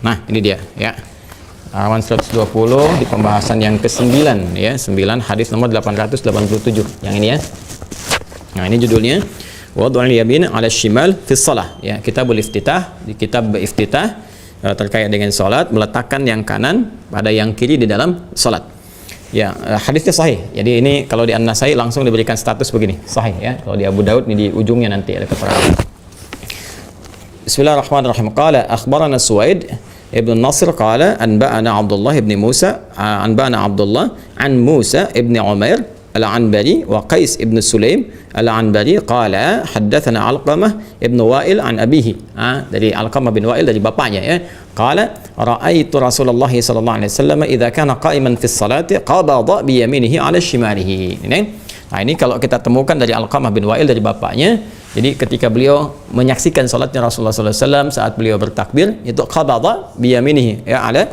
A: Nah, ini dia ya. Halaman 120 di pembahasan yang ke-9 ya, 9 hadis nomor 887. Yang ini ya. Nah, ini judulnya Wad'ul yamin 'ala shimal fi shalah. Ya, kitabul iftitah, di kitab iftitah terkait dengan salat, meletakkan yang kanan pada yang kiri di dalam salat. Ya, hadisnya sahih. Jadi ini kalau di An-Nasai langsung diberikan status begini, sahih ya. Kalau di Abu Daud ini di ujungnya nanti ada keterangan. Bismillahirrahmanirrahim. Qala akhbarana Suwaid ibn Nasr qala anba'ana Abdullah ibn Musa anba'ana Abdullah an Musa ibn Umair al-Anbari wa Qais ibn Sulaim al-Anbari qala haddatsana Alqamah ibn Wa'il an abihi. Dari Alqamah bin Wa'il dari bapaknya ya. Qala ra'aitu Rasulullah sallallahu alaihi wasallam idza kana qa'iman fi sholati qabada bi yaminihi 'ala shimalihi. Nah, ini kalau kita temukan dari Alqamah bin Wa'il dari bapaknya. Jadi ketika beliau menyaksikan salatnya Rasulullah sallallahu alaihi wasallam saat beliau bertakbir, itu qabada bi yaminihi ya 'ala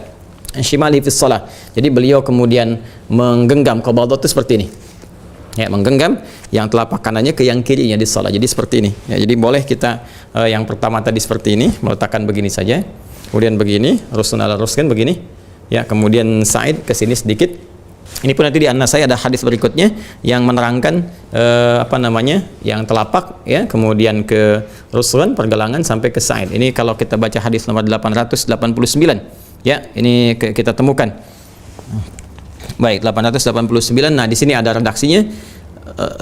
A: shimalihi fi shalah. Jadi beliau kemudian menggenggam, qabada itu seperti ini. Ya, menggenggam yang telapak kanannya ke yang kirinya di salat. Jadi seperti ini. Ya, jadi boleh kita yang pertama tadi seperti ini, meletakkan begini saja. Kemudian begini, rusun ala ruskan begini. Ya, kemudian sa'id ke sini sedikit. Ini pun nanti di An-Nasai ada hadis berikutnya yang menerangkan yang telapak ya, kemudian ke rusun pergelangan sampai ke sa'id. Ini kalau kita baca hadis nomor 889. Ya, ini kita temukan. Baik, 889. Nah, di sini ada redaksinya.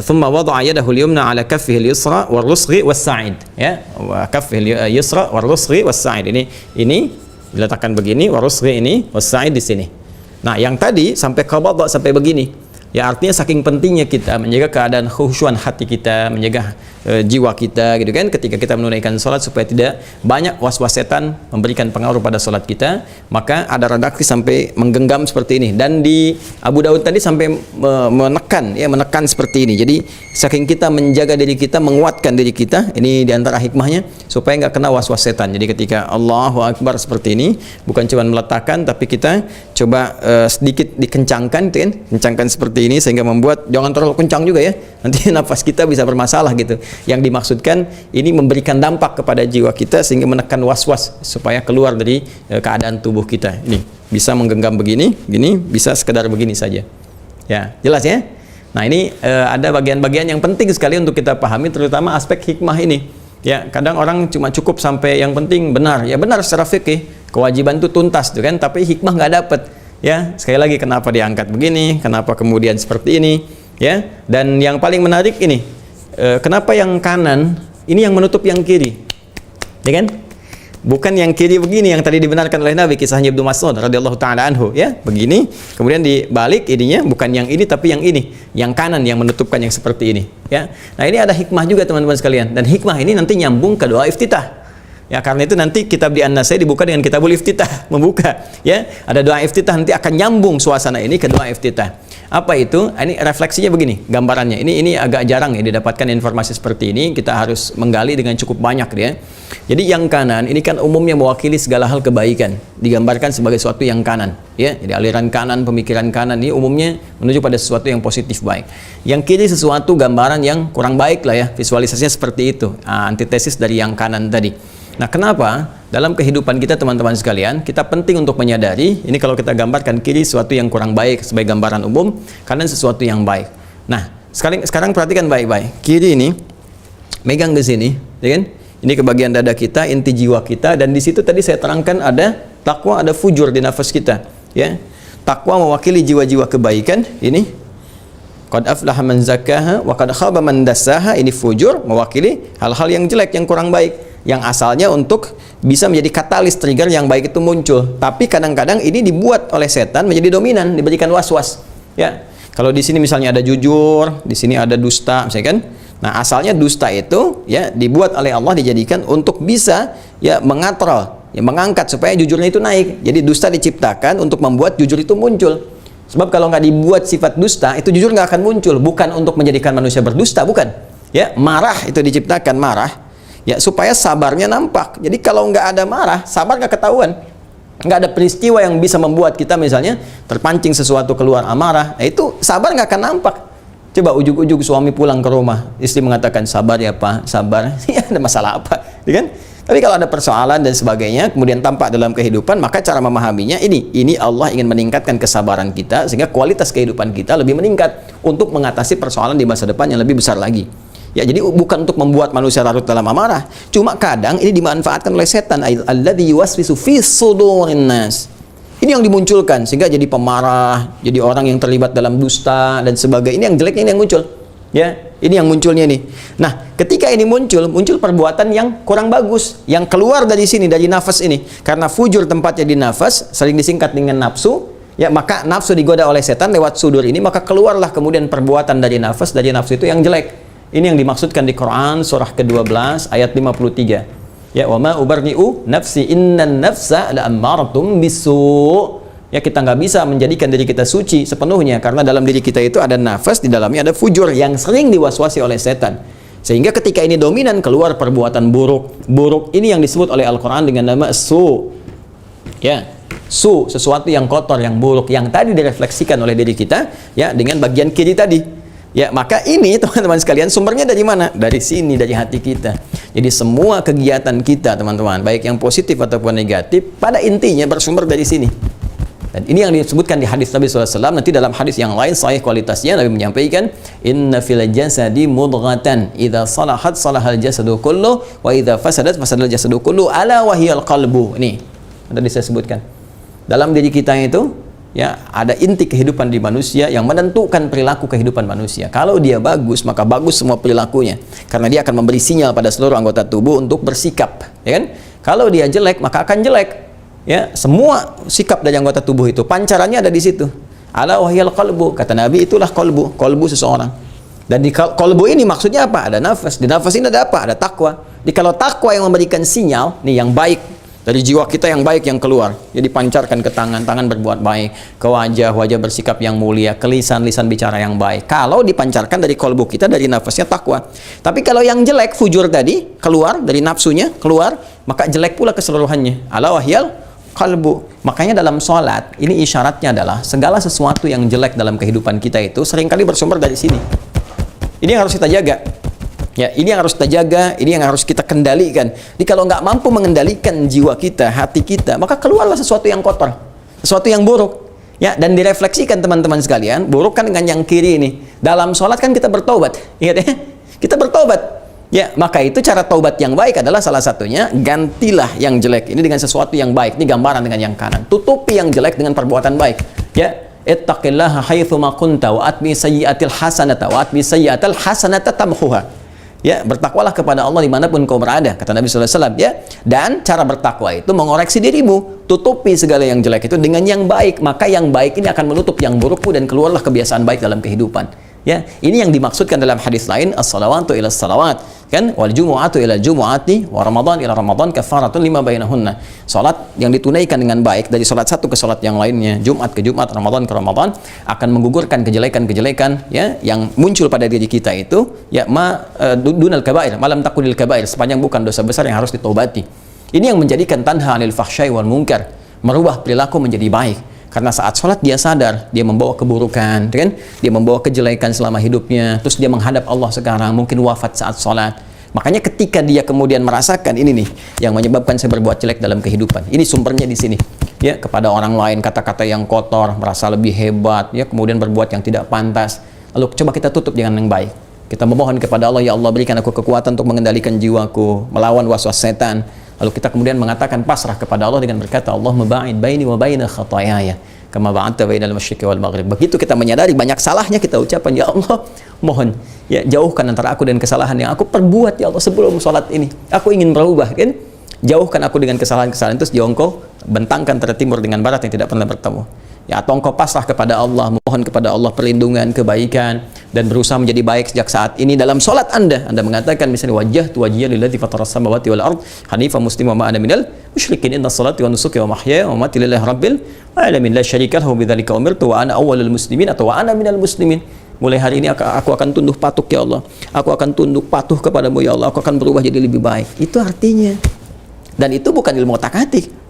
A: Thumma wada'a yadahu al-yumna 'ala kaffihi al-yusra war-rusghi was-sa'id. Ya, wa kaffihi al-yusra war-rusghi was-sa'id. Ini diletakkan begini, war-rusghi ini, was-sa'id di sini. Nah, yang tadi sampai qabada sampai begini. Ya, artinya saking pentingnya kita menjaga keadaan khusyuan hati kita, menjaga jiwa kita gitu kan, ketika kita menunaikan sholat, supaya tidak banyak was-was setan memberikan pengaruh pada sholat kita. Maka ada redaksi sampai menggenggam seperti ini, dan di Abu Daud tadi sampai menekan seperti ini. Jadi saking kita menjaga diri kita, menguatkan diri kita, ini diantara hikmahnya supaya nggak kena was-was setan. Jadi ketika Allahu Akbar seperti ini, bukan cuma meletakkan, tapi kita coba sedikit dikencangkan, gitu kan, kencangkan seperti ini, sehingga membuat jangan terlalu kencang juga ya, nanti nafas kita bisa bermasalah gitu. Yang dimaksudkan ini memberikan dampak kepada jiwa kita sehingga menekan was-was supaya keluar dari keadaan tubuh kita. Ini bisa menggenggam begini, bisa sekedar begini saja. Ya, jelas ya? Nah, ini ada bagian-bagian yang penting sekali untuk kita pahami, terutama aspek hikmah ini. Ya, kadang orang cuma cukup sampai yang penting benar. Ya benar secara fikih, kewajiban itu tuntas tuh kan, tapi hikmah nggak dapet. Ya, sekali lagi kenapa diangkat begini, kenapa kemudian seperti ini, ya. Dan yang paling menarik ini, kenapa yang kanan ini yang menutup yang kiri, ya kan? Bukan yang kiri begini yang tadi dibenarkan oleh Nabi, kisahnya Ibnu Mas'ud radhiyallahu taala anhu, ya, begini, kemudian dibalik ininya, bukan yang ini tapi yang ini, yang kanan yang menutupkan yang seperti ini, ya. Nah, ini ada hikmah juga teman-teman sekalian, dan hikmah ini nanti nyambung ke doa iftitah. Ya, karena itu nanti kitab di An-Nasai dibuka dengan kitabul iftitah, membuka, ya. Ada doa iftitah, nanti akan nyambung suasana ini ke doa iftitah. Apa itu? Ini refleksinya begini, gambarannya. Ini agak jarang ya didapatkan informasi seperti ini. Kita harus menggali dengan cukup banyak ya. Jadi yang kanan ini kan umumnya mewakili segala hal kebaikan, digambarkan sebagai sesuatu yang kanan, ya. Jadi aliran kanan, pemikiran kanan ini umumnya menuju pada sesuatu yang positif, baik. Yang kiri sesuatu gambaran yang kurang baik lah ya. Visualisasinya seperti itu. Antitesis dari yang kanan tadi. Nah, kenapa dalam kehidupan kita teman-teman sekalian, kita penting untuk menyadari, ini kalau kita gambarkan kiri sesuatu yang kurang baik sebagai gambaran umum, kanan sesuatu yang baik. Nah, sekarang perhatikan baik-baik. Kiri ini megang di sini, ya kan? Ini ke bagian dada kita, inti jiwa kita, dan di situ tadi saya terangkan ada takwa, ada fujur di nafas kita, ya. Takwa mewakili jiwa-jiwa kebaikan, ini qad aflaha man zakkaha wa qad khaba man dassaha, ini fujur mewakili hal-hal yang jelek, yang kurang baik, yang asalnya untuk bisa menjadi katalis trigger yang baik itu muncul. Tapi kadang-kadang ini dibuat oleh setan menjadi dominan, diberikan was-was. Ya, kalau di sini misalnya ada jujur, di sini ada dusta, misalnya kan. Nah, asalnya dusta itu ya dibuat oleh Allah, dijadikan untuk bisa ya mengatrol, ya mengangkat supaya jujurnya itu naik. Jadi dusta diciptakan untuk membuat jujur itu muncul. Sebab kalau nggak dibuat sifat dusta, itu jujur nggak akan muncul. Bukan untuk menjadikan manusia berdusta, bukan. Ya, marah itu diciptakan, marah. Ya, supaya sabarnya nampak. Jadi kalau nggak ada marah, sabar nggak ketahuan. Nggak ada peristiwa yang bisa membuat kita misalnya terpancing sesuatu keluar amarah. Nah, itu sabar nggak akan nampak. Coba ujug-ujug suami pulang ke rumah, istri mengatakan sabar ya Pak, sabar. Ya, ada masalah apa, ya kan? Tapi kalau ada persoalan dan sebagainya, kemudian tampak dalam kehidupan, maka cara memahaminya ini Allah ingin meningkatkan kesabaran kita sehingga kualitas kehidupan kita lebih meningkat untuk mengatasi persoalan di masa depan yang lebih besar lagi. Ya, jadi bukan untuk membuat manusia larut dalam amarah. Cuma kadang ini dimanfaatkan oleh setan, alladzi yuwaswisu fi sudurin nas. Ini yang dimunculkan sehingga jadi pemarah, jadi orang yang terlibat dalam dusta dan sebagainya. Ini yang jeleknya, ini yang muncul. Ya, ini yang munculnya nih. Nah, ketika ini muncul perbuatan yang kurang bagus, yang keluar dari sini, dari nafas ini. Karena fujur tempatnya di nafas, sering disingkat dengan nafsu. Ya, maka nafsu digoda oleh setan lewat sudur ini, maka keluarlah kemudian perbuatan dari nafas itu yang jelek. Ini yang dimaksudkan di Quran surah ke-12 ayat 53. Ya, wa ma ubarni'u nafsi innan nafsa la'ammaratum bisu'. Ya, kita nggak bisa menjadikan diri kita suci sepenuhnya karena dalam diri kita itu ada nafas, di dalamnya ada fujur yang sering diwaswasi oleh setan. Sehingga ketika ini dominan, keluar perbuatan buruk. Buruk ini yang disebut oleh Al-Quran dengan nama su. Ya, su, sesuatu yang kotor, yang buruk, yang tadi direfleksikan oleh diri kita ya dengan bagian kiri tadi. Ya, maka ini teman-teman sekalian sumbernya dari mana? Dari sini, dari hati kita. Jadi semua kegiatan kita teman-teman, baik yang positif ataupun negatif, pada intinya bersumber dari sini. Dan ini yang disebutkan di hadis Nabi SAW. Nanti dalam hadis yang lain, sahih kualitasnya, Nabi menyampaikan, Inna fil jasadi mudghatan, idza salahat salahal jasadu kullu, wa idza fasadat fasadal jasadu kullu, ala wahiyal qalbu. Ini, tadi saya sebutkan. Dalam diri kita itu, ya, ada inti kehidupan di manusia yang menentukan perilaku kehidupan manusia. Kalau dia bagus, maka bagus semua perilakunya. Karena dia akan memberi sinyal pada seluruh anggota tubuh untuk bersikap, ya kan? Kalau dia jelek, maka akan jelek. Ya, semua sikap dari anggota tubuh itu pancarannya ada di situ. Ala wahyal qalbu, kata Nabi, itulah qalbu seseorang.
B: Dan di kolbu ini maksudnya apa? Ada nafas. Di nafas ini ada apa? Ada takwa. Jadi kalau takwa yang memberikan sinyal, nih yang baik dari jiwa kita yang baik yang keluar. Jadi pancarkan ke tangan, tangan berbuat baik, ke wajah, wajah bersikap yang mulia, ke lisan, lisan bicara yang baik. Kalau dipancarkan dari kolbu kita, dari nafasnya takwa. Tapi kalau yang jelek, fujur tadi, keluar dari nafsunya, keluar, maka jelek pula keseluruhannya. Ala wahyal kalbu. Makanya dalam sholat, ini isyaratnya adalah segala sesuatu yang jelek dalam kehidupan kita itu seringkali bersumber dari sini. Ini yang harus kita jaga. Ya, ini yang harus kita jaga, ini yang harus kita kendalikan. Jadi kalau nggak mampu mengendalikan jiwa kita, hati kita, maka keluarlah sesuatu yang kotor, sesuatu yang buruk. Ya, dan direfleksikan teman-teman sekalian, buruk kan dengan yang kiri ini. Dalam sholat kan kita bertobat, ingat ya, kita bertobat. Ya, maka itu cara taubat yang baik adalah salah satunya gantilah yang jelek ini dengan sesuatu yang baik. Ini gambaran dengan yang kanan. Tutupi yang jelek dengan perbuatan baik. Ya, ittaqillaha haitsu ma kunta wa atbi sayyi'atil hasanata wa atbi sayyi'atal hasanata tamhuha. Ya, bertakwalah kepada Allah dimanapun kau berada, kata Nabi sallallahu alaihi wasallam, ya. Dan cara bertakwa itu mengoreksi dirimu, tutupi segala yang jelek itu dengan yang baik, maka yang baik ini akan menutup yang burukmu dan keluarlah kebiasaan baik dalam kehidupan. Ya, ini yang dimaksudkan dalam hadis lain, as-salawatu ila salawat, kan, wal jumu'atu ila jumu'ati wa ramadan ila ramadan kafaratun lima bainahunna. Salat yang ditunaikan dengan baik dari salat satu ke salat yang lainnya, Jumat ke Jumat, Ramadan ke Ramadan, akan menggugurkan kejelekan-kejelekan ya yang muncul pada diri kita itu, ya dunal kabair, malam takunil kabair, sepanjang bukan dosa besar yang harus ditobati. Ini yang menjadikan tanha anil fahsyai wal munkar, merubah perilaku menjadi baik. Karena saat sholat dia sadar, dia membawa keburukan, kan? Dia membawa kejelekan selama hidupnya, terus dia menghadap Allah sekarang, mungkin wafat saat sholat. Makanya ketika dia kemudian merasakan ini nih, yang menyebabkan saya berbuat jelek dalam kehidupan. Ini sumbernya di sini. Ya, kepada orang lain kata-kata yang kotor, merasa lebih hebat, ya, kemudian berbuat yang tidak pantas. Lalu coba kita tutup dengan yang baik. Kita memohon kepada Allah, ya Allah berikan aku kekuatan untuk mengendalikan jiwaku, melawan waswas setan. Lalu kita kemudian mengatakan pasrah kepada Allah dengan berkata, Allahumma ba'id baini wa baina khataayaya kama ba'adta bainal masyriqi wal maghrib. Begitu kita menyadari banyak salahnya, kita ucapkan, ya Allah, mohon ya jauhkan antara aku dan kesalahan yang aku perbuat ya Allah sebelum sholat ini. Aku ingin berubah, kan? Jauhkan aku dengan kesalahan-kesalahan, terus jauh engkau bentangkan antara timur dengan barat yang tidak pernah bertemu. Ya, atau engkau pasrah kepada Allah, mohon kepada Allah perlindungan, kebaikan, dan berusaha menjadi baik sejak saat ini dalam sholat Anda. Anda mengatakan misalnya, wajjahtu wajhiya lilladzii fataras samawati wal ard hanifan musliman wa ma ana minal musyrikin, inna sholati wa nusuki wa mahyaya wa mamati lillahi rabbil alamin la syarika lahu bidzalika umirtu wa ana awwalul muslimin atau wa ana minal muslimin. Mulai hari ini aku akan tunduk patuh ya Allah. Aku akan tunduk patuh kepadamu ya Allah. Aku akan berubah jadi lebih baik. Itu artinya. Dan itu bukan ilmu otak-atik.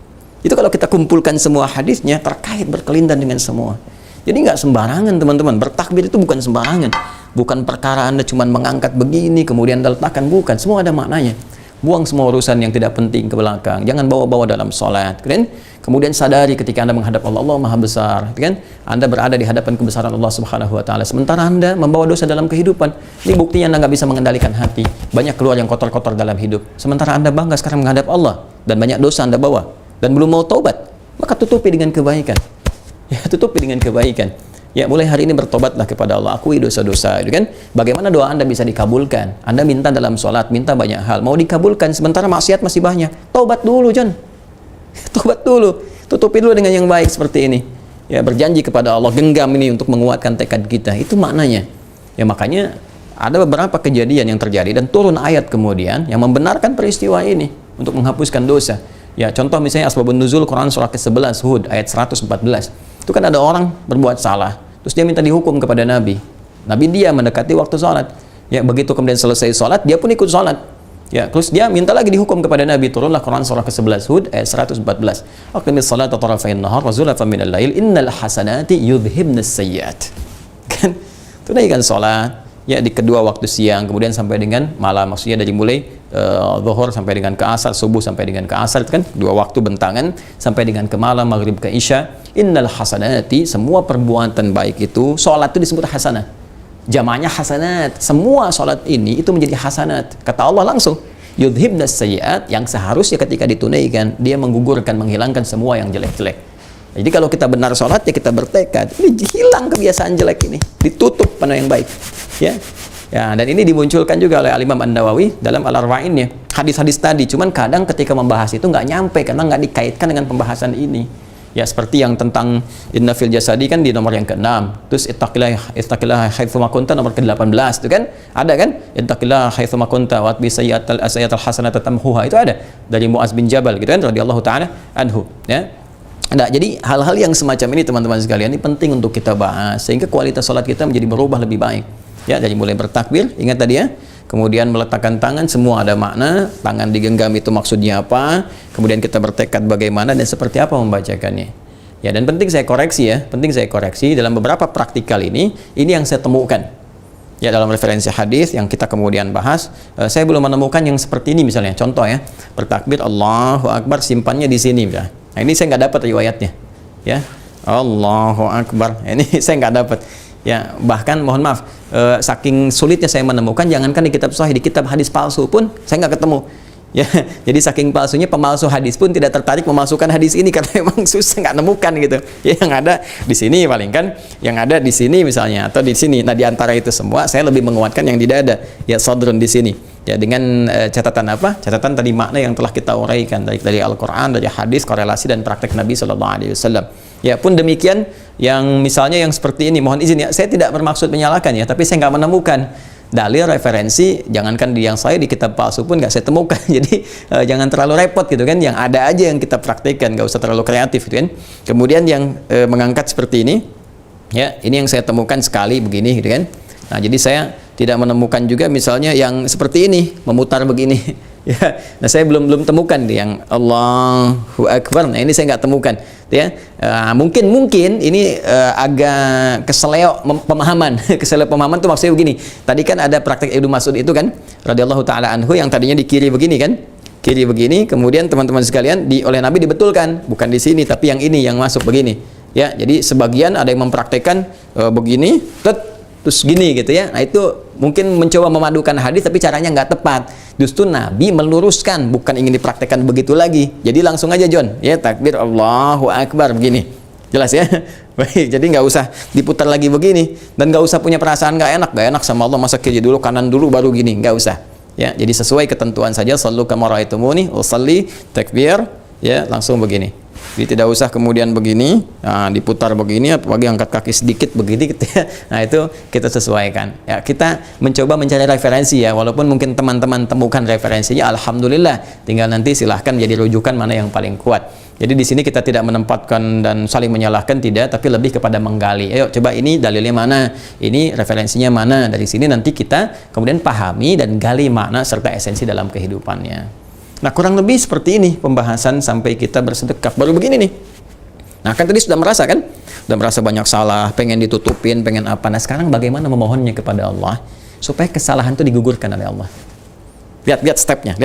B: Itu kalau kita kumpulkan semua hadisnya terkait berkelindan dengan semua. Jadi nggak sembarangan teman-teman. Bertakbir itu bukan sembarangan. Bukan perkara Anda cuma mengangkat begini kemudian Anda letakkan. Bukan. Semua ada maknanya. Buang semua urusan yang tidak penting ke belakang. Jangan bawa-bawa dalam sholat. Kan? Kemudian sadari ketika Anda menghadap Allah, Allah Maha Besar. Kan? Anda berada di hadapan kebesaran Allah Subhanahu Wa Taala. Sementara Anda membawa dosa dalam kehidupan. Ini buktinya Anda nggak bisa mengendalikan hati. Banyak keluar yang kotor-kotor dalam hidup. Sementara Anda bangga sekarang menghadap Allah dan banyak dosa Anda bawa. Dan belum mau taubat, maka tutupi dengan kebaikan. Ya, tutupi dengan kebaikan. Ya, mulai hari ini bertobatlah kepada Allah, akui dosa-dosa, itu kan? Bagaimana doa Anda bisa dikabulkan? Anda minta dalam sholat, minta banyak hal, mau dikabulkan, sementara maksiat masih banyak. Taubat dulu, John. Taubat dulu. Tutupi dulu dengan yang baik seperti ini. Ya, berjanji kepada Allah, genggam ini untuk menguatkan tekad kita. Itu maknanya. Ya, makanya ada beberapa kejadian yang terjadi dan turun ayat kemudian yang membenarkan peristiwa ini untuk menghapuskan dosa. Ya, contoh misalnya asbabun nuzul Quran surah ke-11 Hud ayat 114. Itu kan ada orang berbuat salah, terus dia minta dihukum kepada Nabi. Nabi dia mendekati waktu sholat. Ya, begitu kemudian selesai sholat, dia pun ikut sholat. Ya, terus dia minta lagi dihukum kepada Nabi. Turunlah Quran surah ke-11 Hud ayat 114. Aqimis sholata tarafain nahar wa zulafan minal lail innal hasanati yudhibnas sayyiat. Kan? Tunaikan sholat ya di kedua waktu siang kemudian sampai dengan malam, maksudnya dari mulai zuhur sampai dengan ke asar, subuh sampai dengan ke asar, kan dua waktu bentangan, sampai dengan ke malam, maghrib ke isya. Innal hasanati, semua perbuatan baik itu, sholat itu disebut hasanah, jamaknya hasanat. Semua sholat ini itu menjadi hasanat, kata Allah langsung. Yudhibnas sayyiat, yang seharusnya ketika ditunaikan dia menggugurkan, menghilangkan semua yang jelek-jelek. Jadi kalau kita benar sholat, ya kita bertekad, ini hilang kebiasaan jelek ini, ditutup pada yang baik. Ya, ya, dan ini dimunculkan juga oleh Al-Imam An-Nawawi dalam Al-Arba'innya. Hadis-hadis tadi, cuman kadang ketika membahas itu nggak nyampe karena nggak dikaitkan dengan pembahasan ini. Ya seperti yang tentang inna fil jasadi kan di nomor yang ke-6. Terus ittaqillaha haitsu ma kunta nomor ke-18 itu kan? Ada kan? Ittaqillaha haitsu ma kunta wa atbi sayyi'atal hasanata tamhuha. Itu ada dari Muaz bin Jabal gitu kan radhiyallahu taala anhu, ya. Nah, jadi hal-hal yang semacam ini teman-teman sekalian ini penting untuk kita bahas sehingga kualitas salat kita menjadi berubah lebih baik. Ya, dari mulai bertakbir, ingat tadi ya. Kemudian meletakkan tangan, semua ada makna. Tangan digenggam itu maksudnya apa? Kemudian kita bertekad bagaimana dan seperti apa membacakannya. Ya, dan penting saya koreksi ya, penting saya koreksi dalam beberapa praktikal ini yang saya temukan. Ya, dalam referensi hadis yang kita kemudian bahas, saya belum menemukan yang seperti ini misalnya. Contoh ya, bertakbir Allahu Akbar simpannya di sini misalnya. Nah, ini saya nggak dapat riwayatnya. Ya, Allahu Akbar. Ini saya nggak dapat. Ya, bahkan mohon maaf, saking sulitnya saya menemukan, jangankan di kitab sahih, di kitab hadis palsu pun saya nggak ketemu. Ya, jadi saking palsunya pemalsu hadis pun tidak tertarik memalsukan hadis ini karena memang susah nggak nemukan gitu. Ya, yang ada di sini paling kan, yang ada di sini misalnya atau di sini. Nah, di antara itu semua saya lebih menguatkan yang di dada. Ya, sadrun di sini. Ya, dengan catatan apa? Catatan tadi makna yang telah kita uraikan dari Al-Qur'an, dari hadis, korelasi dan praktek Nabi sallallahu alaihi wasallam. Ya, pun demikian yang misalnya yang seperti ini, mohon izin ya, saya tidak bermaksud menyalahkan ya, tapi saya nggak menemukan dalil referensi, jangankan di yang saya di kitab palsu pun nggak saya temukan. Jadi jangan terlalu repot gitu kan, yang ada aja yang kita praktekkan, nggak usah terlalu kreatif gitu kan. Kemudian yang mengangkat seperti ini, ya ini yang saya temukan sekali begini gitu kan. Nah, jadi saya tidak menemukan juga misalnya yang seperti ini, memutar begini. Ya, nah saya belum temukan yang Allahu Akbar. Nah, ini saya nggak temukan, ya. Mungkin ini agak keseleo pemahaman. Keseleo pemahaman tuh maksudnya begini. Tadi kan ada praktek Ibnu Mas'ud itu kan, radhiyallahu taala anhu, yang tadinya di kiri begini kan, kiri begini. Kemudian teman-teman sekalian oleh Nabi dibetulkan, bukan di sini tapi yang ini yang masuk begini. Ya, jadi sebagian ada yang mempraktekkan begini, terus gini gitu ya. Nah, itu mungkin mencoba memadukan hadis tapi caranya nggak tepat. Justru Nabi meluruskan, bukan ingin dipraktekkan begitu lagi. Jadi langsung aja John, ya takbir Allahu Akbar begini. Jelas ya? Baik, jadi nggak usah diputar lagi begini dan nggak usah punya perasaan nggak enak sama Allah, masa kiri dulu kanan dulu baru gini, nggak usah. Ya, jadi sesuai ketentuan saja, sallu kama ra'aitumuni usalli, takbir, ya langsung begini. Jadi tidak usah kemudian begini, nah, diputar begini, apalagi angkat kaki sedikit begini gitu ya. Nah, itu kita sesuaikan. Ya, kita mencoba mencari referensi ya, walaupun mungkin teman-teman temukan referensinya, alhamdulillah. Tinggal nanti silahkan jadi rujukan mana yang paling kuat. Jadi di sini kita tidak menempatkan dan saling menyalahkan, tidak, tapi lebih kepada menggali. Ayo coba ini dalilnya mana, ini referensinya mana. Dari sini nanti kita kemudian pahami dan gali makna serta esensi dalam kehidupannya. Nah, kurang lebih seperti ini pembahasan sampai kita bersedekah. Baru begini nih. Nah, kan tadi sudah merasa kan? Sudah merasa banyak salah, pengen ditutupin, pengen apa. Nah, sekarang bagaimana memohonnya kepada Allah supaya kesalahan itu digugurkan oleh Allah. Lihat stepnya.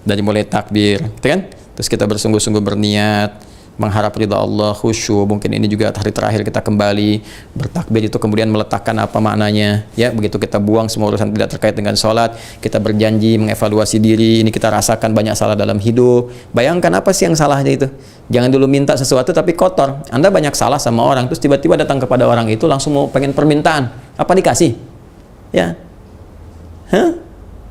B: Dari mulai takbir, gitu kan? Terus kita bersungguh-sungguh berniat mengharap ridha Allah, khusyuk. Mungkin ini juga hari terakhir kita kembali bertakbir, itu kemudian meletakkan apa maknanya, ya. Begitu kita buang semua urusan tidak terkait dengan sholat, kita berjanji mengevaluasi diri, ini kita rasakan banyak salah dalam hidup. Bayangkan apa sih yang salahnya itu. Jangan dulu minta sesuatu tapi kotor. Anda banyak salah sama orang, terus tiba-tiba datang kepada orang itu langsung mau pengen permintaan, apa dikasih? Ya,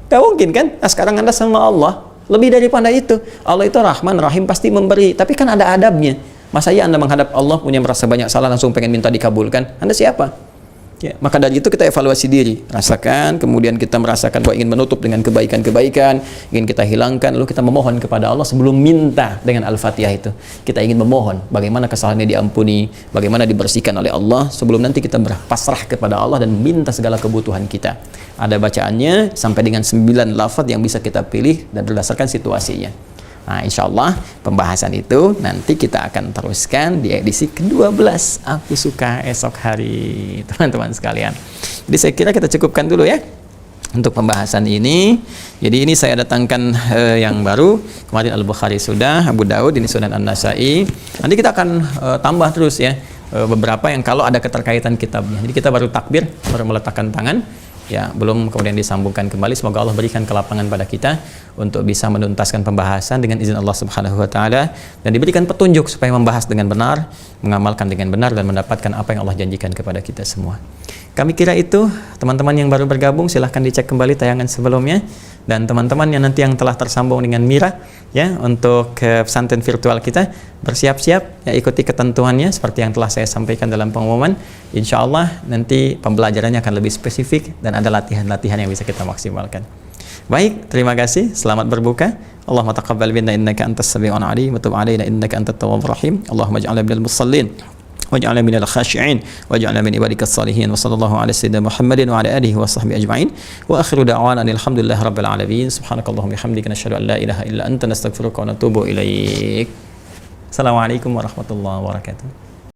B: gak mungkin kan? Nah, sekarang Anda sama Allah lebih daripada itu. Allah itu Rahman Rahim, pasti memberi, tapi kan ada adabnya. Masa ya Anda menghadap Allah punya merasa banyak salah langsung pengen minta dikabulkan? Anda siapa? Ya, maka dari itu kita evaluasi diri, rasakan, kemudian kita merasakan bahwa ingin menutup dengan kebaikan-kebaikan, ingin kita hilangkan, lalu kita memohon kepada Allah sebelum minta dengan Al-Fatihah itu. Kita ingin memohon bagaimana kesalahannya diampuni, bagaimana dibersihkan oleh Allah sebelum nanti kita berpasrah kepada Allah dan minta segala kebutuhan kita. Ada bacaannya sampai dengan 9 lafaz yang bisa kita pilih dan berdasarkan situasinya. Nah, insya Allah pembahasan itu nanti kita akan teruskan di edisi ke-12 Aku Suka esok hari, teman-teman sekalian. Jadi saya kira kita cukupkan dulu ya untuk pembahasan ini. Jadi ini saya datangkan yang baru. Kemarin Al-Bukhari sudah, Abu Daud, ini Sunan An-Nasai. Nanti kita akan tambah terus ya beberapa yang kalau ada keterkaitan kitabnya. Jadi kita baru takbir, baru meletakkan tangan. Ya, belum kemudian disambungkan kembali. Semoga Allah berikan kelapangan pada kita untuk bisa menuntaskan pembahasan dengan izin Allah Subhanahu wa taala dan diberikan petunjuk supaya membahas dengan benar, mengamalkan dengan benar dan mendapatkan apa yang Allah janjikan kepada kita semua.
A: Kami kira itu. Teman-teman yang baru bergabung silahkan dicek kembali tayangan sebelumnya, dan teman-teman yang nanti yang telah tersambung dengan Mira ya untuk pesantren virtual kita, bersiap-siap ya, ikuti ketentuannya seperti yang telah saya sampaikan dalam pengumuman. Insya Allah nanti pembelajarannya akan lebih spesifik dan ada latihan-latihan yang bisa kita maksimalkan. Baik, terima kasih. Selamat berbuka. Allahumma taqabbal minna innaka antas sami'un alim wa tub 'alaina innaka antat tawwabur rahim. Allahumma ij'alna minal musallin waj'alna minal khashi'in waj'alna min ibadikas salihin. Wa sallallahu ala sayyidina Muhammadin wa ala alihi wa sahbihi ajma'in. Wa akhiru da'wana alhamdulillahi rabbil alamin. Subhanakallahumma bihamdika nasyhadu an la ilaha illa anta nastaghfiruka wa natubu ilaik. Assalamualaikum warahmatullahi wabarakatuh.